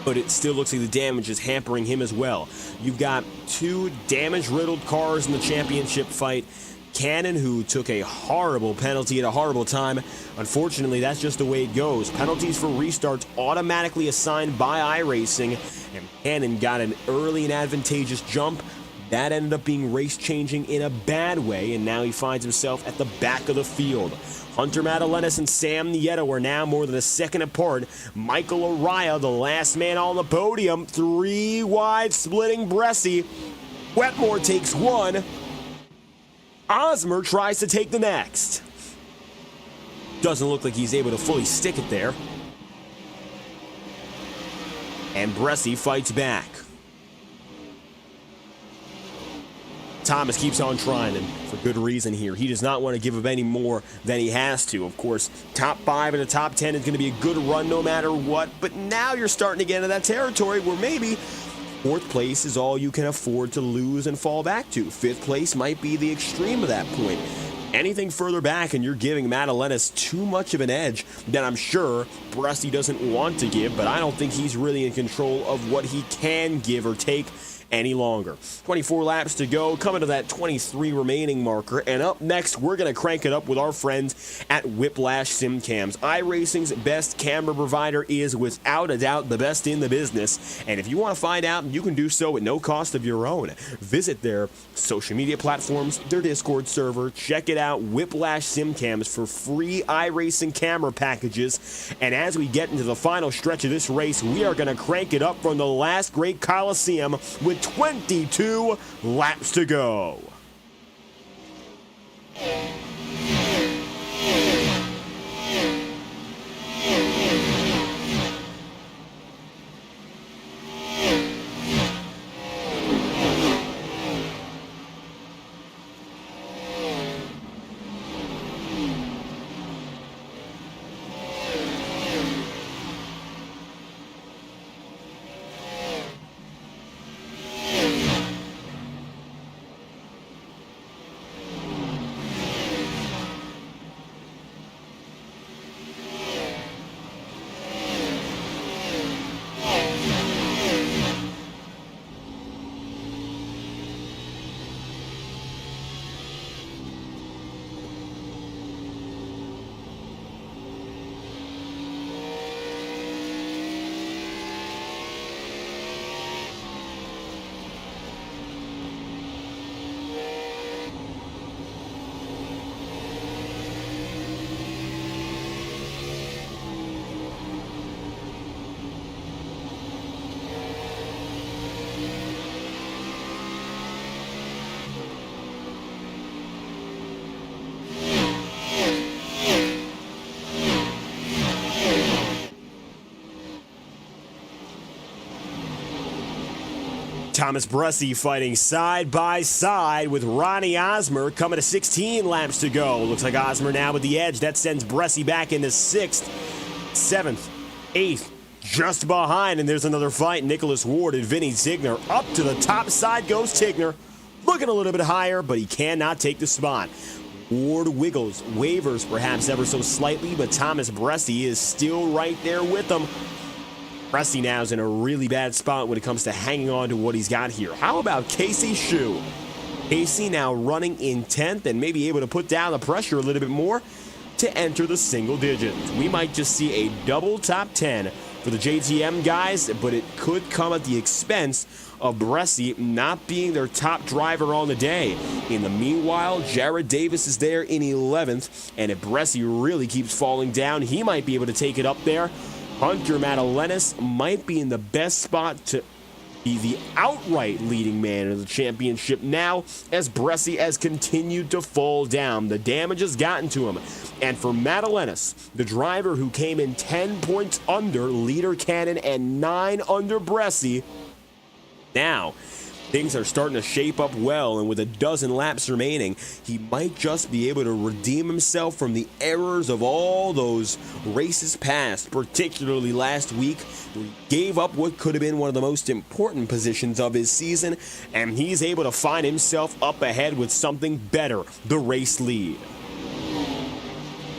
but it still looks like the damage is hampering him as well. You've got 2 damage-riddled cars in the championship fight. Cannon, who took a horrible penalty at a horrible time. Unfortunately, that's just the way it goes. Penalties for restarts automatically assigned by iRacing, and Cannon got an early and advantageous jump. That ended up being race-changing in a bad way, and now he finds himself at the back of the field. Hunter Madalenis and Sam Nieto are now more than a second apart. Michael Araya, the last man on the podium, 3 wide splitting Bressi. Wetmore takes 1. Osmer tries to take the next. Doesn't look like he's able to fully stick it there. And Bressie fights back. Thomas keeps on trying, and for good reason here. He does not want to give up any more than he has to. Of course, top 5 and the top 10 is going to be a good run no matter what, but now you're starting to get into that territory where maybe 4th place is all you can afford to lose and fall back to. 5th place might be the extreme of that point. Anything further back and you're giving Madalenas too much of an edge that I'm sure Bressie doesn't want to give, but I don't think he's really in control of what he can give or take any longer. 24 laps to go, coming to that 23 remaining marker, and up next we're going to crank it up with our friends at Whiplash SimCams. iRacing's best camera provider is without a doubt the best in the business, and if you want to find out, you can do so at no cost of your own. Visit their social media platforms, their Discord server, check it out, Whiplash SimCams, for free iRacing camera packages. And as we get into the final stretch of this race, we are going to crank it up from the last great coliseum with 22 laps to go. Thomas Bressie fighting side by side with Ronnie Osmer, coming to 16 laps to go. Looks like Osmer now with the edge. That sends Bressie back into 6th, 7th, 8th, just behind. And there's another fight. Nicholas Ward and Vinny Tigner. Up to the top side goes Tigner. Looking a little bit higher, but he cannot take the spot. Ward wavers perhaps ever so slightly, but Thomas Bressie is still right there with him. Bressie now is in a really bad spot when it comes to hanging on to what he's got here. How about Casey Shue? Casey now running in 10th and maybe able to put down the pressure a little bit more to enter the single digits. We might just see a double top 10 for the JTM guys, but it could come at the expense of Bressie not being their top driver on the day. In the meanwhile, Jared Davis is there in 11th, and if Bressie really keeps falling down, he might be able to take it up there. Hunter Madalenas might be in the best spot to be the outright leading man of the championship now, as Bressie has continued to fall down. The damage has gotten to him. And for Madalenas, the driver who came in 10 points under leader Cannon and 9 under Bressie, now things are starting to shape up well, and with a dozen laps remaining, he might just be able to redeem himself from the errors of all those races past, particularly last week, where he gave up what could have been one of the most important positions of his season, and he's able to find himself up ahead with something better, the race lead.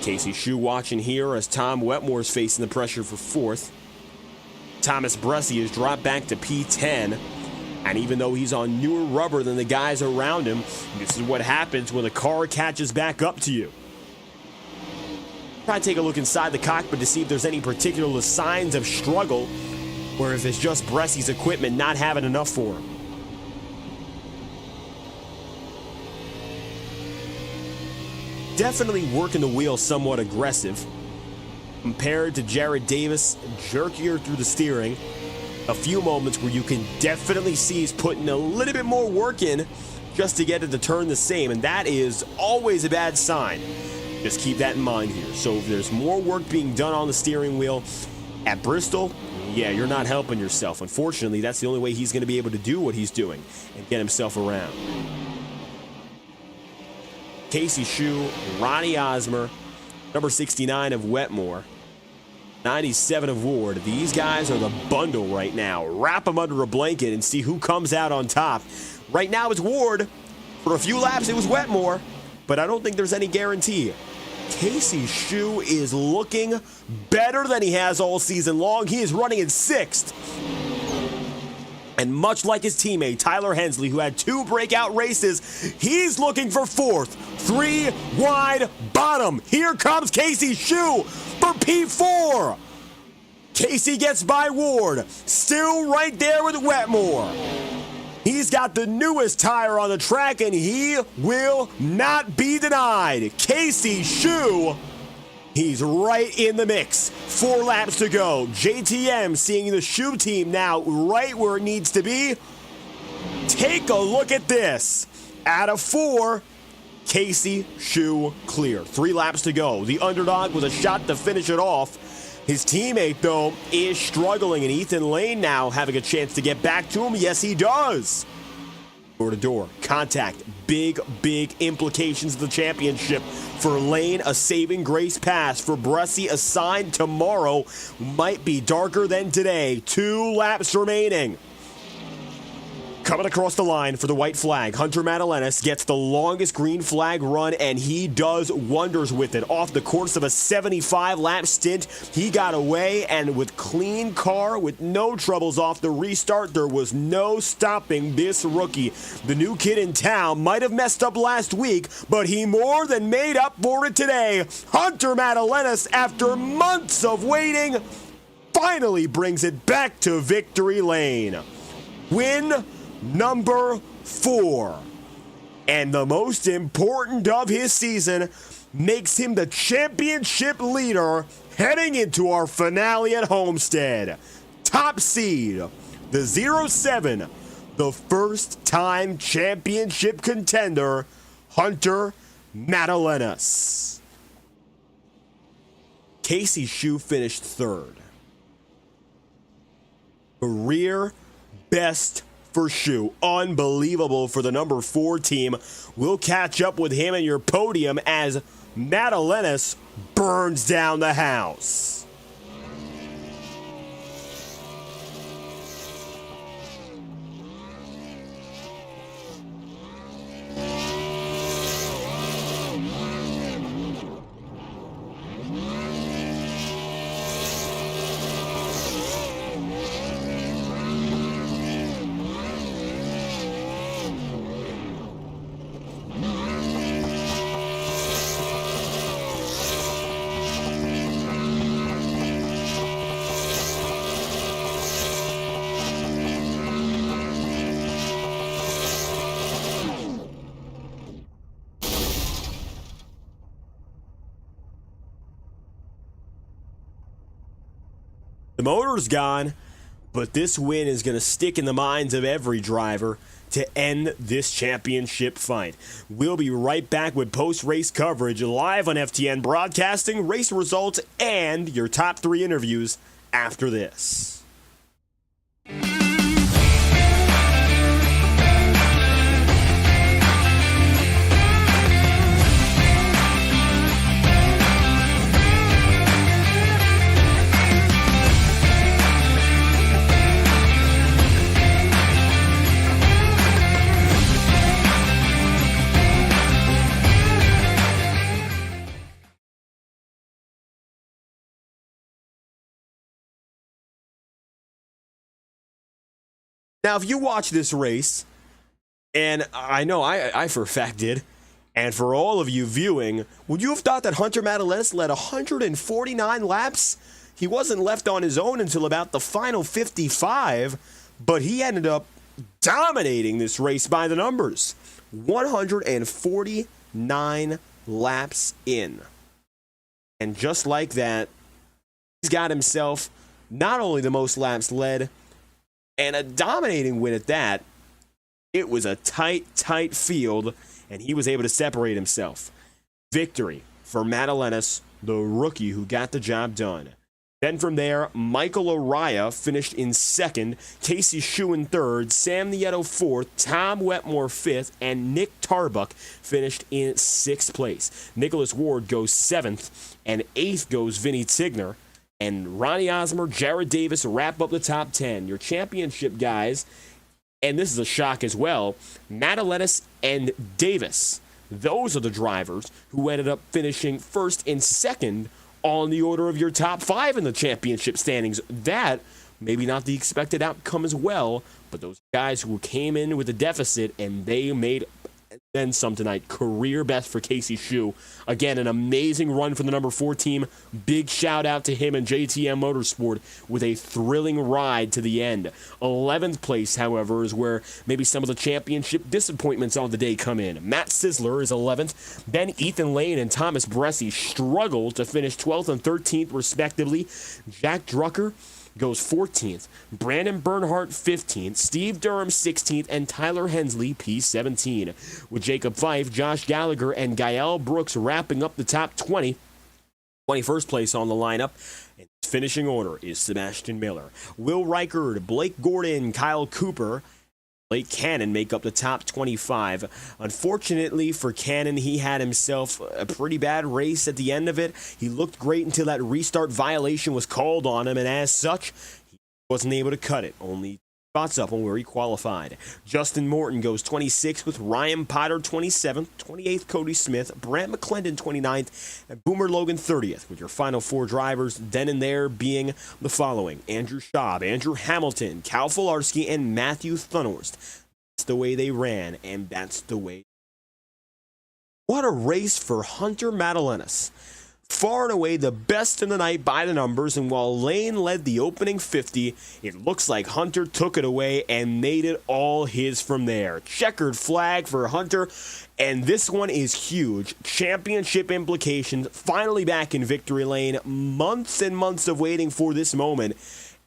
Casey Shue watching here as Tom Wetmore's facing the pressure for 4th. Thomas Bressie has dropped back to P10. And even though he's on newer rubber than the guys around him, this is what happens when the car catches back up to you. Try to take a look inside the cockpit to see if there's any particular signs of struggle, or if it's just Bressie's equipment not having enough for him. Definitely working the wheel somewhat aggressive. Compared to Jared Davis, jerkier through the steering. A few moments where you can definitely see he's putting a little bit more work in just to get it to turn the same, and that is always a bad sign. Just keep that in mind here. So if there's more work being done on the steering wheel at Bristol, yeah, you're not helping yourself. Unfortunately, that's the only way he's going to be able to do what he's doing and get himself around. Casey Shue, Ronnie Osmer, number 69 of Wetmore, 97 of Ward. These guys are the bundle right now. Wrap them under a blanket and see who comes out on top. Right now it's Ward. For a few laps it was Wetmore, but I don't think there's any guarantee. Casey Shue is looking better than he has all season long. He is running in 6th. And much like his teammate, Tyler Hensley, who had 2 breakout races, he's looking for 4th. 3 wide bottom. Here comes Casey Shue for P4. Casey gets by Ward. Still right there with Wetmore. He's got the newest tire on the track, and he will not be denied. Casey Shue, he's right in the mix. 4 laps to go. JTM seeing the Shue team now right where it needs to be. Take a look at this. Out of 4, Casey Shue clear. 3 laps to go. The underdog with a shot to finish it off. His teammate, though, is struggling, and Ethan Lane now having a chance to get back to him. Yes, he does. Door-to-door contact. Big implications of the championship. For Lane, a saving grace pass. For Bressy, a sign tomorrow might be darker than today. 2 laps remaining. Coming across the line for the white flag, Hunter Madalenas gets the longest green flag run, and he does wonders with it. Off the course of a 75-lap stint, he got away, and with clean car, with no troubles off the restart, there was no stopping this rookie. The new kid in town might have messed up last week, but he more than made up for it today. Hunter Madalenas, after months of waiting, finally brings it back to victory lane. Win number 4, and the most important of his season, makes him the championship leader heading into our finale at Homestead. Top seed, the 07, the first-time championship contender, Hunter Madalenas. Casey Shue finished 3rd. Career best for Shue. Unbelievable for the number 4 team. We'll catch up with him in your podium as Madalenas burns down the house. The motor's gone, but this win is going to stick in the minds of every driver to end this championship fight. We'll be right back with post-race coverage live on FTN Broadcasting, race results, and your top 3 interviews after this. Now, if you watch this race, and I know I for a fact did, and for all of you viewing, would you have thought that Hunter Madalenas led 149 laps? He wasn't left on his own until about the final 55, but he ended up dominating this race by the numbers. 149 laps in. And just like that, he's got himself not only the most laps led, and a dominating win at that. It was a tight field, and he was able to separate himself. Victory for Matt Alenis, the rookie who got the job done. Then from there, Michael Araya finished in second, Casey Shue in third, Sam Nieto fourth, Tom Wetmore fifth, and Nick Tarbuck finished in sixth place. Nicholas Ward goes seventh, and eighth goes Vinny Tigner. And Ronnie Osmer, Jared Davis wrap up the top 10. Your championship guys, and this is a shock as well, Matt Alenis and Davis. Those are the drivers who ended up finishing first and second on the order of your top 5 in the championship standings. That, maybe not the expected outcome as well, but those guys who came in with a deficit and they made then some tonight. Career best for Casey Shue. Again, an amazing run for the number 4 team. Big shout out to him and JTM Motorsport with a thrilling ride to the end. 11th place, however, is where maybe some of the championship disappointments on the day come in. Matt Sizzler is 11th. Then Ethan Lane and Thomas Bressi struggled to finish 12th and 13th respectively. Jack Drucker goes 14th, Brandon Bernhardt 15th, Steve Durham 16th, and Tyler Hensley P17. With Jacob Fife, Josh Gallagher, and Gael Brooks wrapping up the top 20. 21st place on the lineup. And finishing order is Sebastian Miller. Will Reichard, Blake Gordon, Kyle Cooper, Blake Cannon make up the top 25. Unfortunately for Cannon, he had himself a pretty bad race at the end of it. He looked great until that restart violation was called on him, and as such, he wasn't able to cut it. Only spots up on where he qualified. Justin Morton goes 26th with Ryan Potter 27th, 28th Cody Smith, Brant McClendon 29th, and Boomer Logan 30th, with your final 4 drivers then and there being the following: Andrew Schaub, Andrew Hamilton, Cal Filarski, and Matthew Thunhorst. That's the way they ran, and that's the way. What a race for Hunter Madalenis. Far and away the best in the night by the numbers, and while Lane led the opening 50, it looks like Hunter took it away and made it all his from there. Checkered flag for Hunter, and this one is huge. Championship implications, finally back in victory lane. Months and months of waiting for this moment,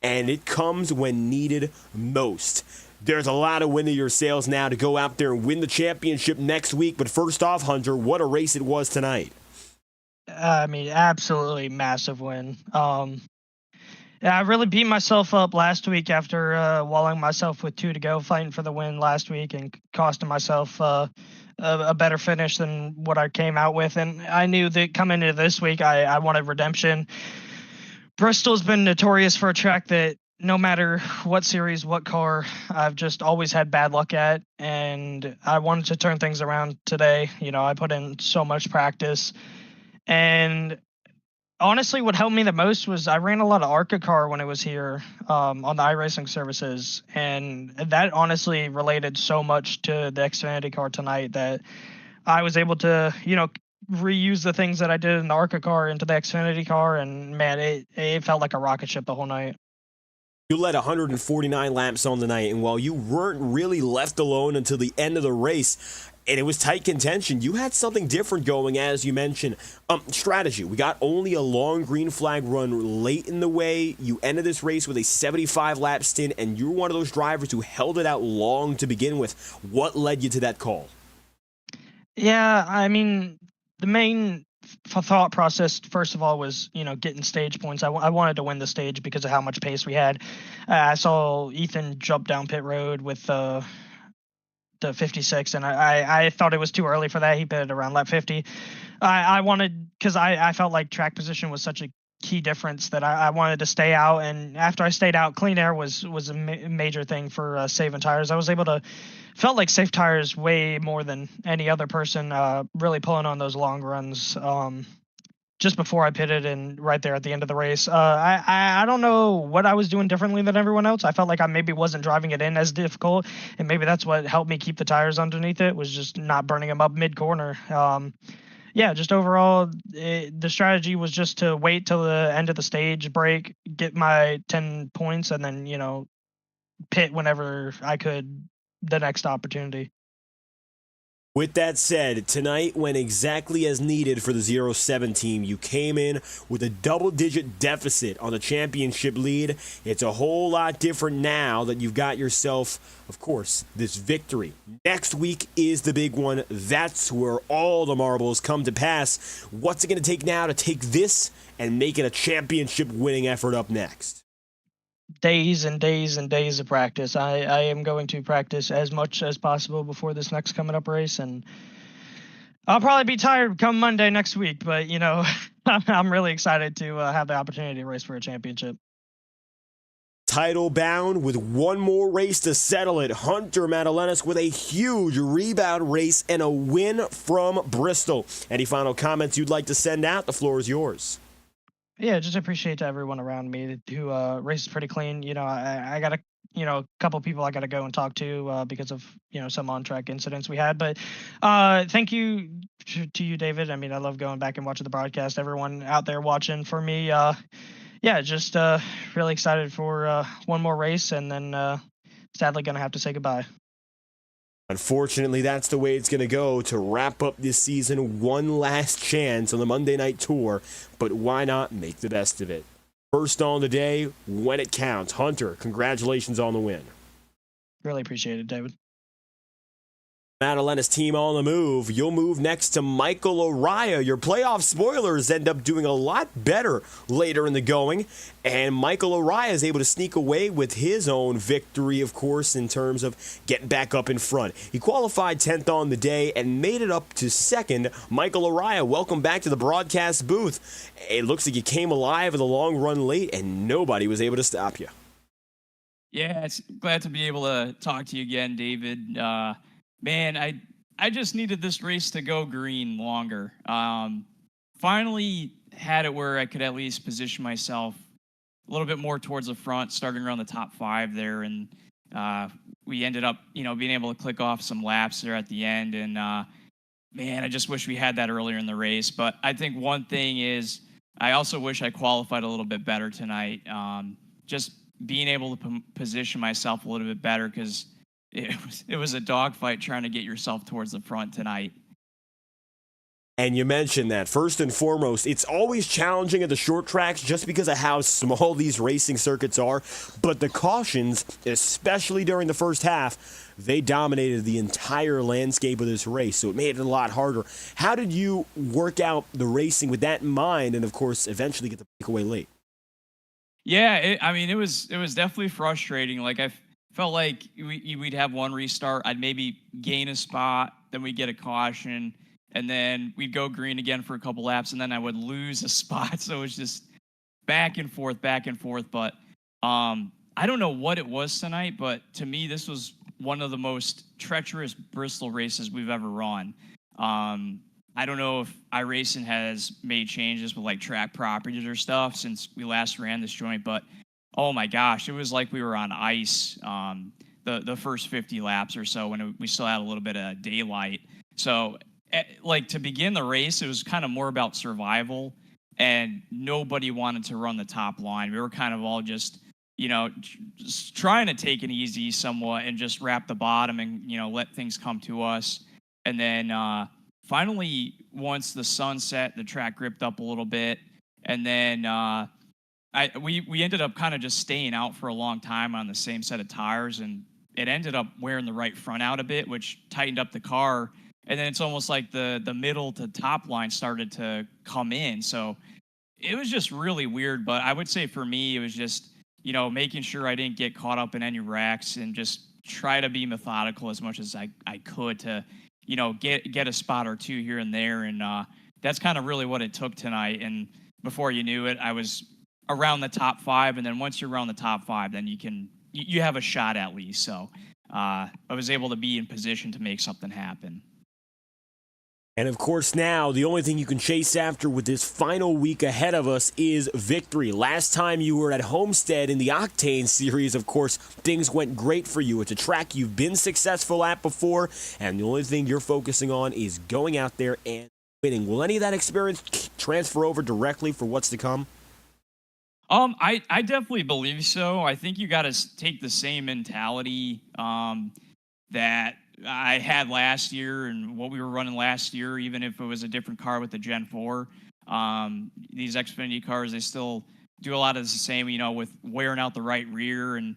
and it comes when needed most. There's a lot of wind in your sails now to go out there and win the championship next week, but first off, Hunter, what a race it was tonight. I mean, absolutely massive win. I really beat myself up last week after walling myself with 2 to go, fighting for the win last week and costing myself a better finish than what I came out with. And I knew that coming into this week, I wanted redemption. Bristol's been notorious for a track that no matter what series, what car, I've just always had bad luck at. And I wanted to turn things around today. You know, I put in so much practice. And honestly, what helped me the most was I ran a lot of ARCA car when it was here on the iRacing services. And that honestly related so much to the Xfinity car tonight that I was able to, you know, reuse the things that I did in the ARCA car into the Xfinity car. And man, it felt like a rocket ship the whole night. You led 149 laps on the night, and while you weren't really left alone until the end of the race, and it was tight contention, you had something different going, as you mentioned. Strategy. We got only a long green flag run late in the way. You ended this race with a 75-lap stint, and you're one of those drivers who held it out long to begin with. What led you to that call? Yeah, I mean, the main thought process, first of all, was, you know, getting stage points. I wanted to win the stage because of how much pace we had. I saw Ethan jump down pit road with the 56, and I thought it was too early for that. He pitted around lap 50. I wanted, because I felt like track position was such a key difference that I wanted to stay out. And after I stayed out, clean air was a major thing for saving tires. I was able to felt like save tires way more than any other person, really pulling on those long runs just before I pitted and right there at the end of the race. I don't know what I was doing differently than everyone else. I felt like I maybe wasn't driving it in as difficult, and maybe that's what helped me keep the tires underneath it, was just not burning them up mid-corner. Yeah, just overall, the strategy was just to wait till the end of the stage break, get my 10 points, and then, you know, pit whenever I could the next opportunity. With that said, tonight went exactly as needed for the 0-7 team. You came in with a double-digit deficit on the championship lead. It's a whole lot different now that you've got yourself, of course, this victory. Next week is the big one. That's where all the marbles come to pass. What's it going to take now to take this and make it a championship-winning effort up next? Days and days and days of practice. I am going to practice as much as possible before this next coming up race, and I'll probably be tired come Monday next week, but I'm really excited to have the opportunity to race for a championship. Title bound with one more race to settle it. Hunter Madalenas with a huge rebound race and a win from Bristol. Any final comments you'd like to send out? The floor is yours. Yeah, just appreciate everyone around me who races pretty clean. I got a couple people I got to go and talk to because of some on-track incidents we had. But thank you to you, David. I mean, I love going back and watching the broadcast. Everyone out there watching for me. Just really excited for one more race, and then sadly gonna have to say goodbye. Unfortunately, that's the way it's going to go to wrap up this season. One last chance on the Monday Night Tour, but why not make the best of it? First on the day, when it counts. Hunter, congratulations on the win. Really appreciate it, David. Madalena's team on the move. You'll move next to Michael Araya. Your playoff spoilers end up doing a lot better later in the going. And Michael Araya is able to sneak away with his own victory, of course, in terms of getting back up in front. He qualified 10th on the day and made it up to second. Michael Araya, welcome back to the broadcast booth. It looks like you came alive with a long run late and nobody was able to stop you. Yeah, it's glad to be able to talk to you again, David. Man, I just needed this race to go green longer. Finally had it where I could at least position myself a little bit more towards the front, starting around the top 5 there, and we ended up, being able to click off some laps there at the end. And man, I just wish we had that earlier in the race. But I think one thing is, I also wish I qualified a little bit better tonight. Just being able to position myself a little bit better, because it was a dogfight trying to get yourself towards the front tonight. And you mentioned that. First and foremost, it's always challenging at the short tracks just because of how small these racing circuits are. But the cautions, especially during the first half, they dominated the entire landscape of this race, so it made it a lot harder. How did you work out the racing with that in mind and, of course, eventually get the breakaway late? Yeah, it was definitely frustrating. Like, I felt like we'd have one restart, I'd maybe gain a spot, then we'd get a caution, and then we'd go green again for a couple laps, and then I would lose a spot. So it was just back and forth. But I don't know what it was tonight, but to me, this was one of the most treacherous Bristol races we've ever run. I don't know if iRacing has made changes with like track properties or stuff since we last ran this joint, but oh my gosh, it was like we were on ice the first 50 laps or so when we still had a little bit of daylight. So like to begin the race, it was kind of more about survival, and nobody wanted to run the top line. We were kind of all just trying to take it easy somewhat and just wrap the bottom and let things come to us. And then finally, once the sun set, the track gripped up a little bit, and then we ended up kind of just staying out for a long time on the same set of tires, and it ended up wearing the right front out a bit, which tightened up the car. And then it's almost like the middle to top line started to come in. So it was just really weird. But I would say for me, it was just, making sure I didn't get caught up in any wrecks and just try to be methodical as much as I could to, get a spot or two here and there. And that's kind of really what it took tonight. And before you knew it, I was around the top 5. And then once you're around the top 5, then you have a shot at least. So I was able to be in position to make something happen. And of course now, the only thing you can chase after with this final week ahead of us is victory. Last time you were at Homestead in the Octane Series, of course, things went great for you. It's a track you've been successful at before, and the only thing you're focusing on is going out there and winning. Will any of that experience transfer over directly for what's to come? I definitely believe so. I think you got to take the same mentality that I had last year and what we were running last year, even if it was a different car with the Gen 4. These Xfinity cars, they still do a lot of the same, with wearing out the right rear. And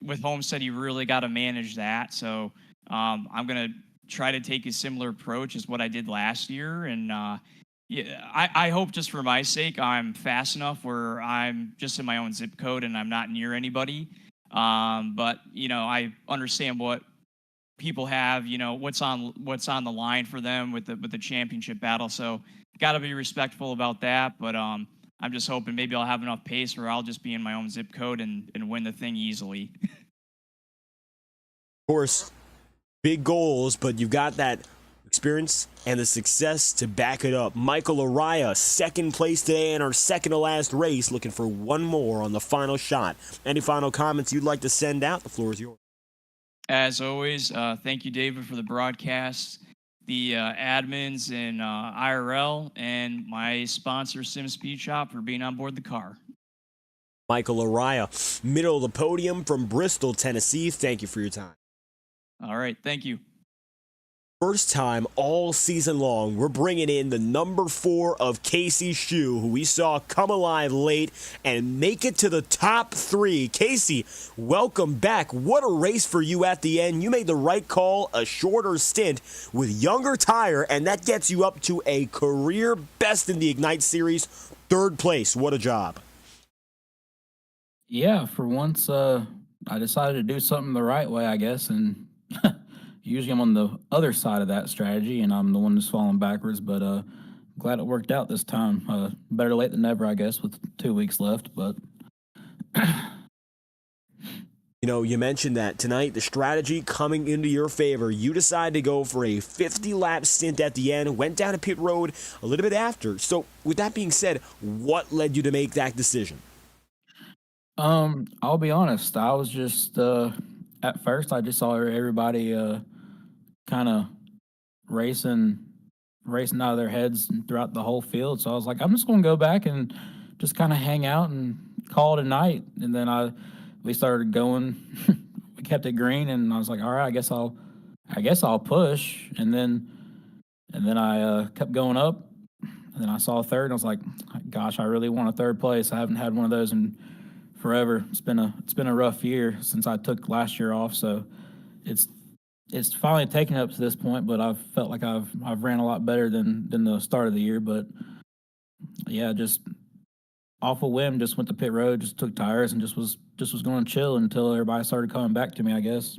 with Homestead, you really got to manage that. So I'm going to try to take a similar approach as what I did last year. And yeah, I hope just for my sake, I'm fast enough where I'm just in my own zip code and I'm not near anybody. But, I understand what people have, what's on the line for them with the championship battle. So got to be respectful about that. But I'm just hoping maybe I'll have enough pace where I'll just be in my own zip code and win the thing easily. Of course, big goals, but you've got that experience and the success to back it up. Michael Araya, second place today in our second to last race, looking for one more on the final shot. Any final comments you'd like to send out? The floor is yours. As always, thank you, David, for the broadcast, the admins in IRL, and my sponsor, Sim Speed Shop, for being on board the car. Michael Araya, middle of the podium from Bristol, Tennessee. Thank you for your time. All right, thank you. First time all season long, we're bringing in the number 4 of Casey Shue, who we saw come alive late and make it to the top 3. Casey, welcome back. What a race for you at the end. You made the right call, a shorter stint with younger tire, and that gets you up to a career best in the Ignite Series, 3rd place. What a job. Yeah, for once, I decided to do something the right way, I guess, and usually I'm on the other side of that strategy, and I'm the one that's falling backwards, but glad it worked out this time. Better late than never, I guess, with 2 weeks left, but... You mentioned that tonight, the strategy coming into your favor. You decided to go for a 50-lap stint at the end, went down to pit road a little bit after. So with that being said, what led you to make that decision? I'll be honest, I was just... at first, I just saw everybody kind of racing out of their heads throughout the whole field. So I was like, I'm just going to go back and just kind of hang out and call it a night. And then we started going. We kept it green, and I was like, all right, I guess I'll push. And then I kept going up. And then I saw 3rd, and I was like, gosh, I really want a 3rd place. I haven't had one of those in forever. It's been a rough year since I took last year off, so it's finally taken up to this point. But I've felt like I've ran a lot better than the start of the year. But yeah, just off a whim, just went to pit road, just took tires, and just was going to chill until everybody started coming back to me, I guess.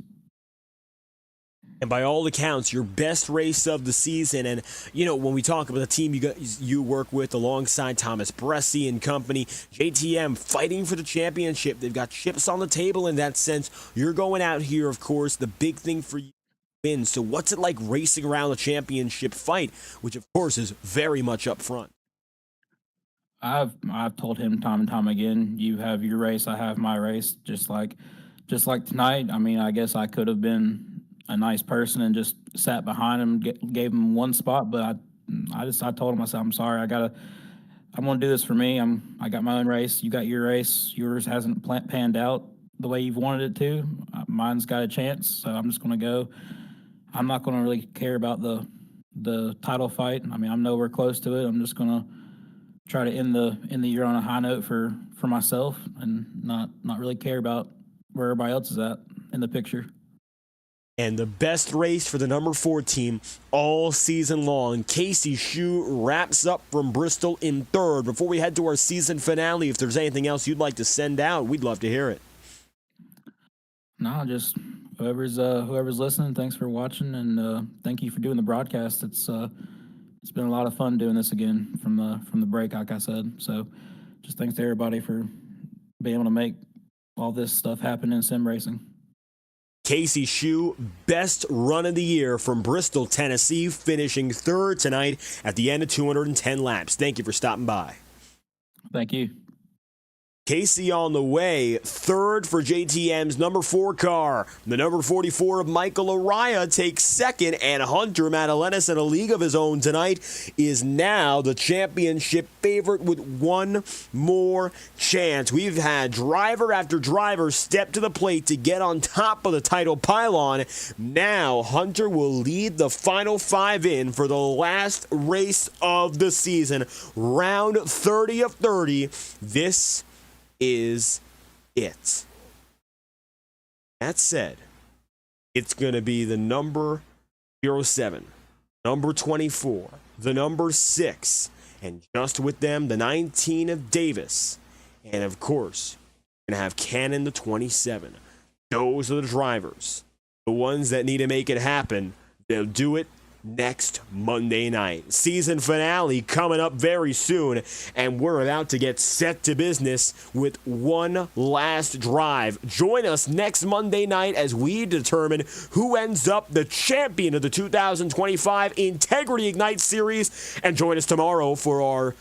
And by all accounts, your best race of the season. And, when we talk about the team you work with alongside Thomas Bresci and company, JTM fighting for the championship. They've got chips on the table in that sense. You're going out here, of course, the big thing for you win. So what's it like racing around the championship fight, which, of course, is very much up front? I've told him time and time again, you have your race, I have my race. Just like tonight, I mean, I guess I could have been a nice person and just sat behind him, gave him one spot, but I told him, I said, I'm sorry, I'm going to do this for me. I got my own race. You got your race. Yours hasn't panned out the way you've wanted it to. Mine's got a chance, so I'm just going to go. I'm not going to really care about the title fight. I mean, I'm nowhere close to it. I'm just going to try to end the year on a high note for myself and not really care about where everybody else is at in the picture. And the best race for the number 4 team all season long. Casey Shue wraps up from Bristol in 3rd. Before we head to our season finale, if there's anything else you'd like to send out, we'd love to hear it. No, just whoever's listening, thanks for watching, and thank you for doing the broadcast. It's been a lot of fun doing this again from the break, like I said. So just thanks to everybody for being able to make all this stuff happen in sim racing. Casey Shue, best run of the year from Bristol, Tennessee, finishing 3rd tonight at the end of 210 laps. Thank you for stopping by. Thank you. Casey on the way, third for JTM's number 4 car. The number 44 of Michael Araya takes second, and Hunter Madalenis, in a league of his own tonight, is now the championship favorite with one more chance. We've had driver after driver step to the plate to get on top of the title pylon. Now Hunter will lead the final 5 in for the last race of the season. Round 30 of 30. This is it. That said, it's going to be the number 07, number 24, the number 6, and just with them, the 19 of Davis. And of course, you're going to have Cannon, the 27. Those are the drivers, the ones that need to make it happen. They'll do it next Monday night. Season finale coming up very soon, and we're about to get set to business with one last drive. Join us next Monday night as we determine who ends up the champion of the 2025 Integrity Ignite Series, and join us tomorrow for our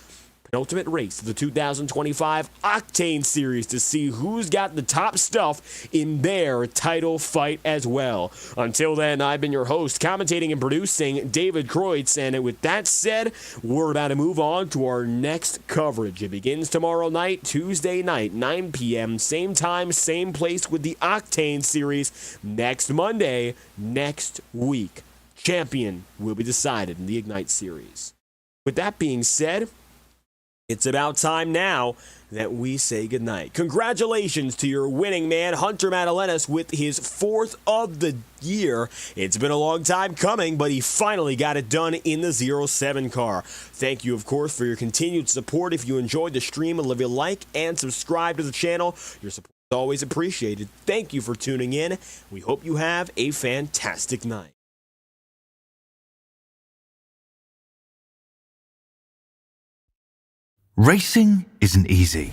penultimate race of the 2025 Octane Series to see who's got the top stuff in their title fight as well. Until then, I've been your host, commentating and producing, David Kreutz, and with that said, we're about to move on to our next coverage. It begins tomorrow night, Tuesday night, 9 p.m., same time, same place with the Octane Series. Next Monday, next week, champion will be decided in the Ignite Series. With that being said, it's about time now that we say goodnight. Congratulations to your winning man, Hunter Madalenis, with his 4th of the year. It's been a long time coming, but he finally got it done in the 07 car. Thank you, of course, for your continued support. If you enjoyed the stream, leave a like and subscribe to the channel. Your support is always appreciated. Thank you for tuning in. We hope you have a fantastic night. Racing isn't easy,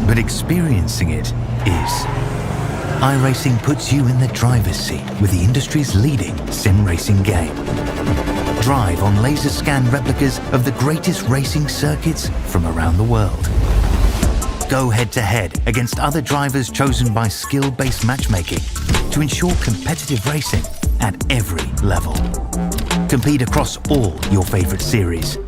but experiencing it is. iRacing puts you in the driver's seat with the industry's leading sim racing game. Drive on laser scan replicas of the greatest racing circuits from around the world. Go head to head against other drivers chosen by skill-based matchmaking to ensure competitive racing at every level. Compete across all your favorite series.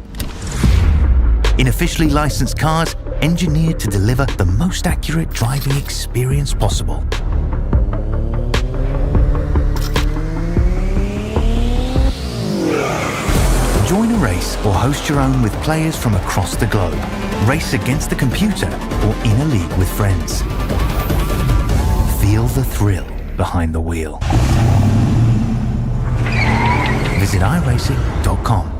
In officially licensed cars, engineered to deliver the most accurate driving experience possible. Join a race or host your own with players from across the globe. Race against the computer or in a league with friends. Feel the thrill behind the wheel. Visit iRacing.com.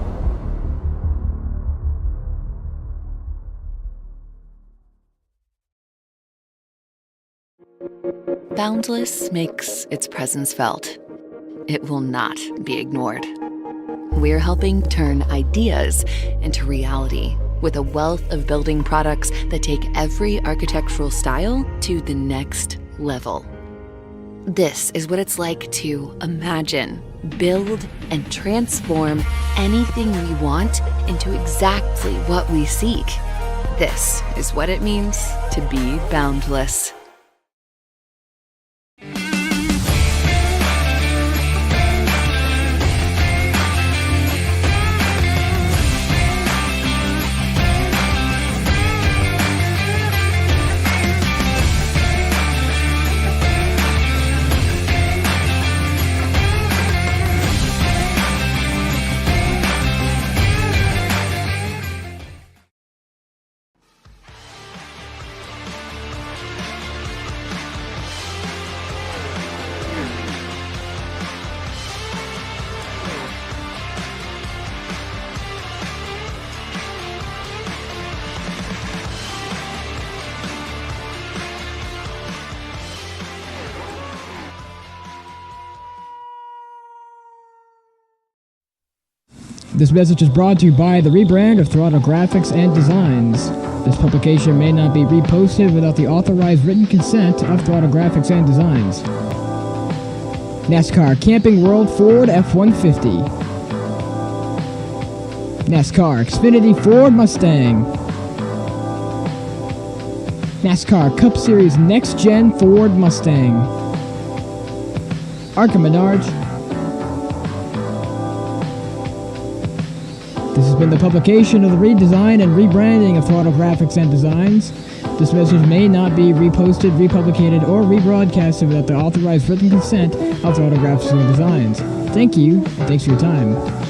Boundless makes its presence felt. It will not be ignored. We're helping turn ideas into reality with a wealth of building products that take every architectural style to the next level. This is what it's like to imagine, build, and transform anything we want into exactly what we seek. This is what it means to be boundless. This message is brought to you by the rebrand of Throttle Graphics and Designs. This publication may not be reposted without the authorized written consent of Throttle Graphics and Designs. NASCAR Camping World Ford F-150. NASCAR Xfinity Ford Mustang. NASCAR Cup Series Next-Gen Ford Mustang. Arca Menards. This has been the publication of the redesign and rebranding of Throttle Graphics and Designs. This message may not be reposted, republicated, or rebroadcasted without the authorized written consent of Throttle Graphics and Designs. Thank you, and thanks for your time.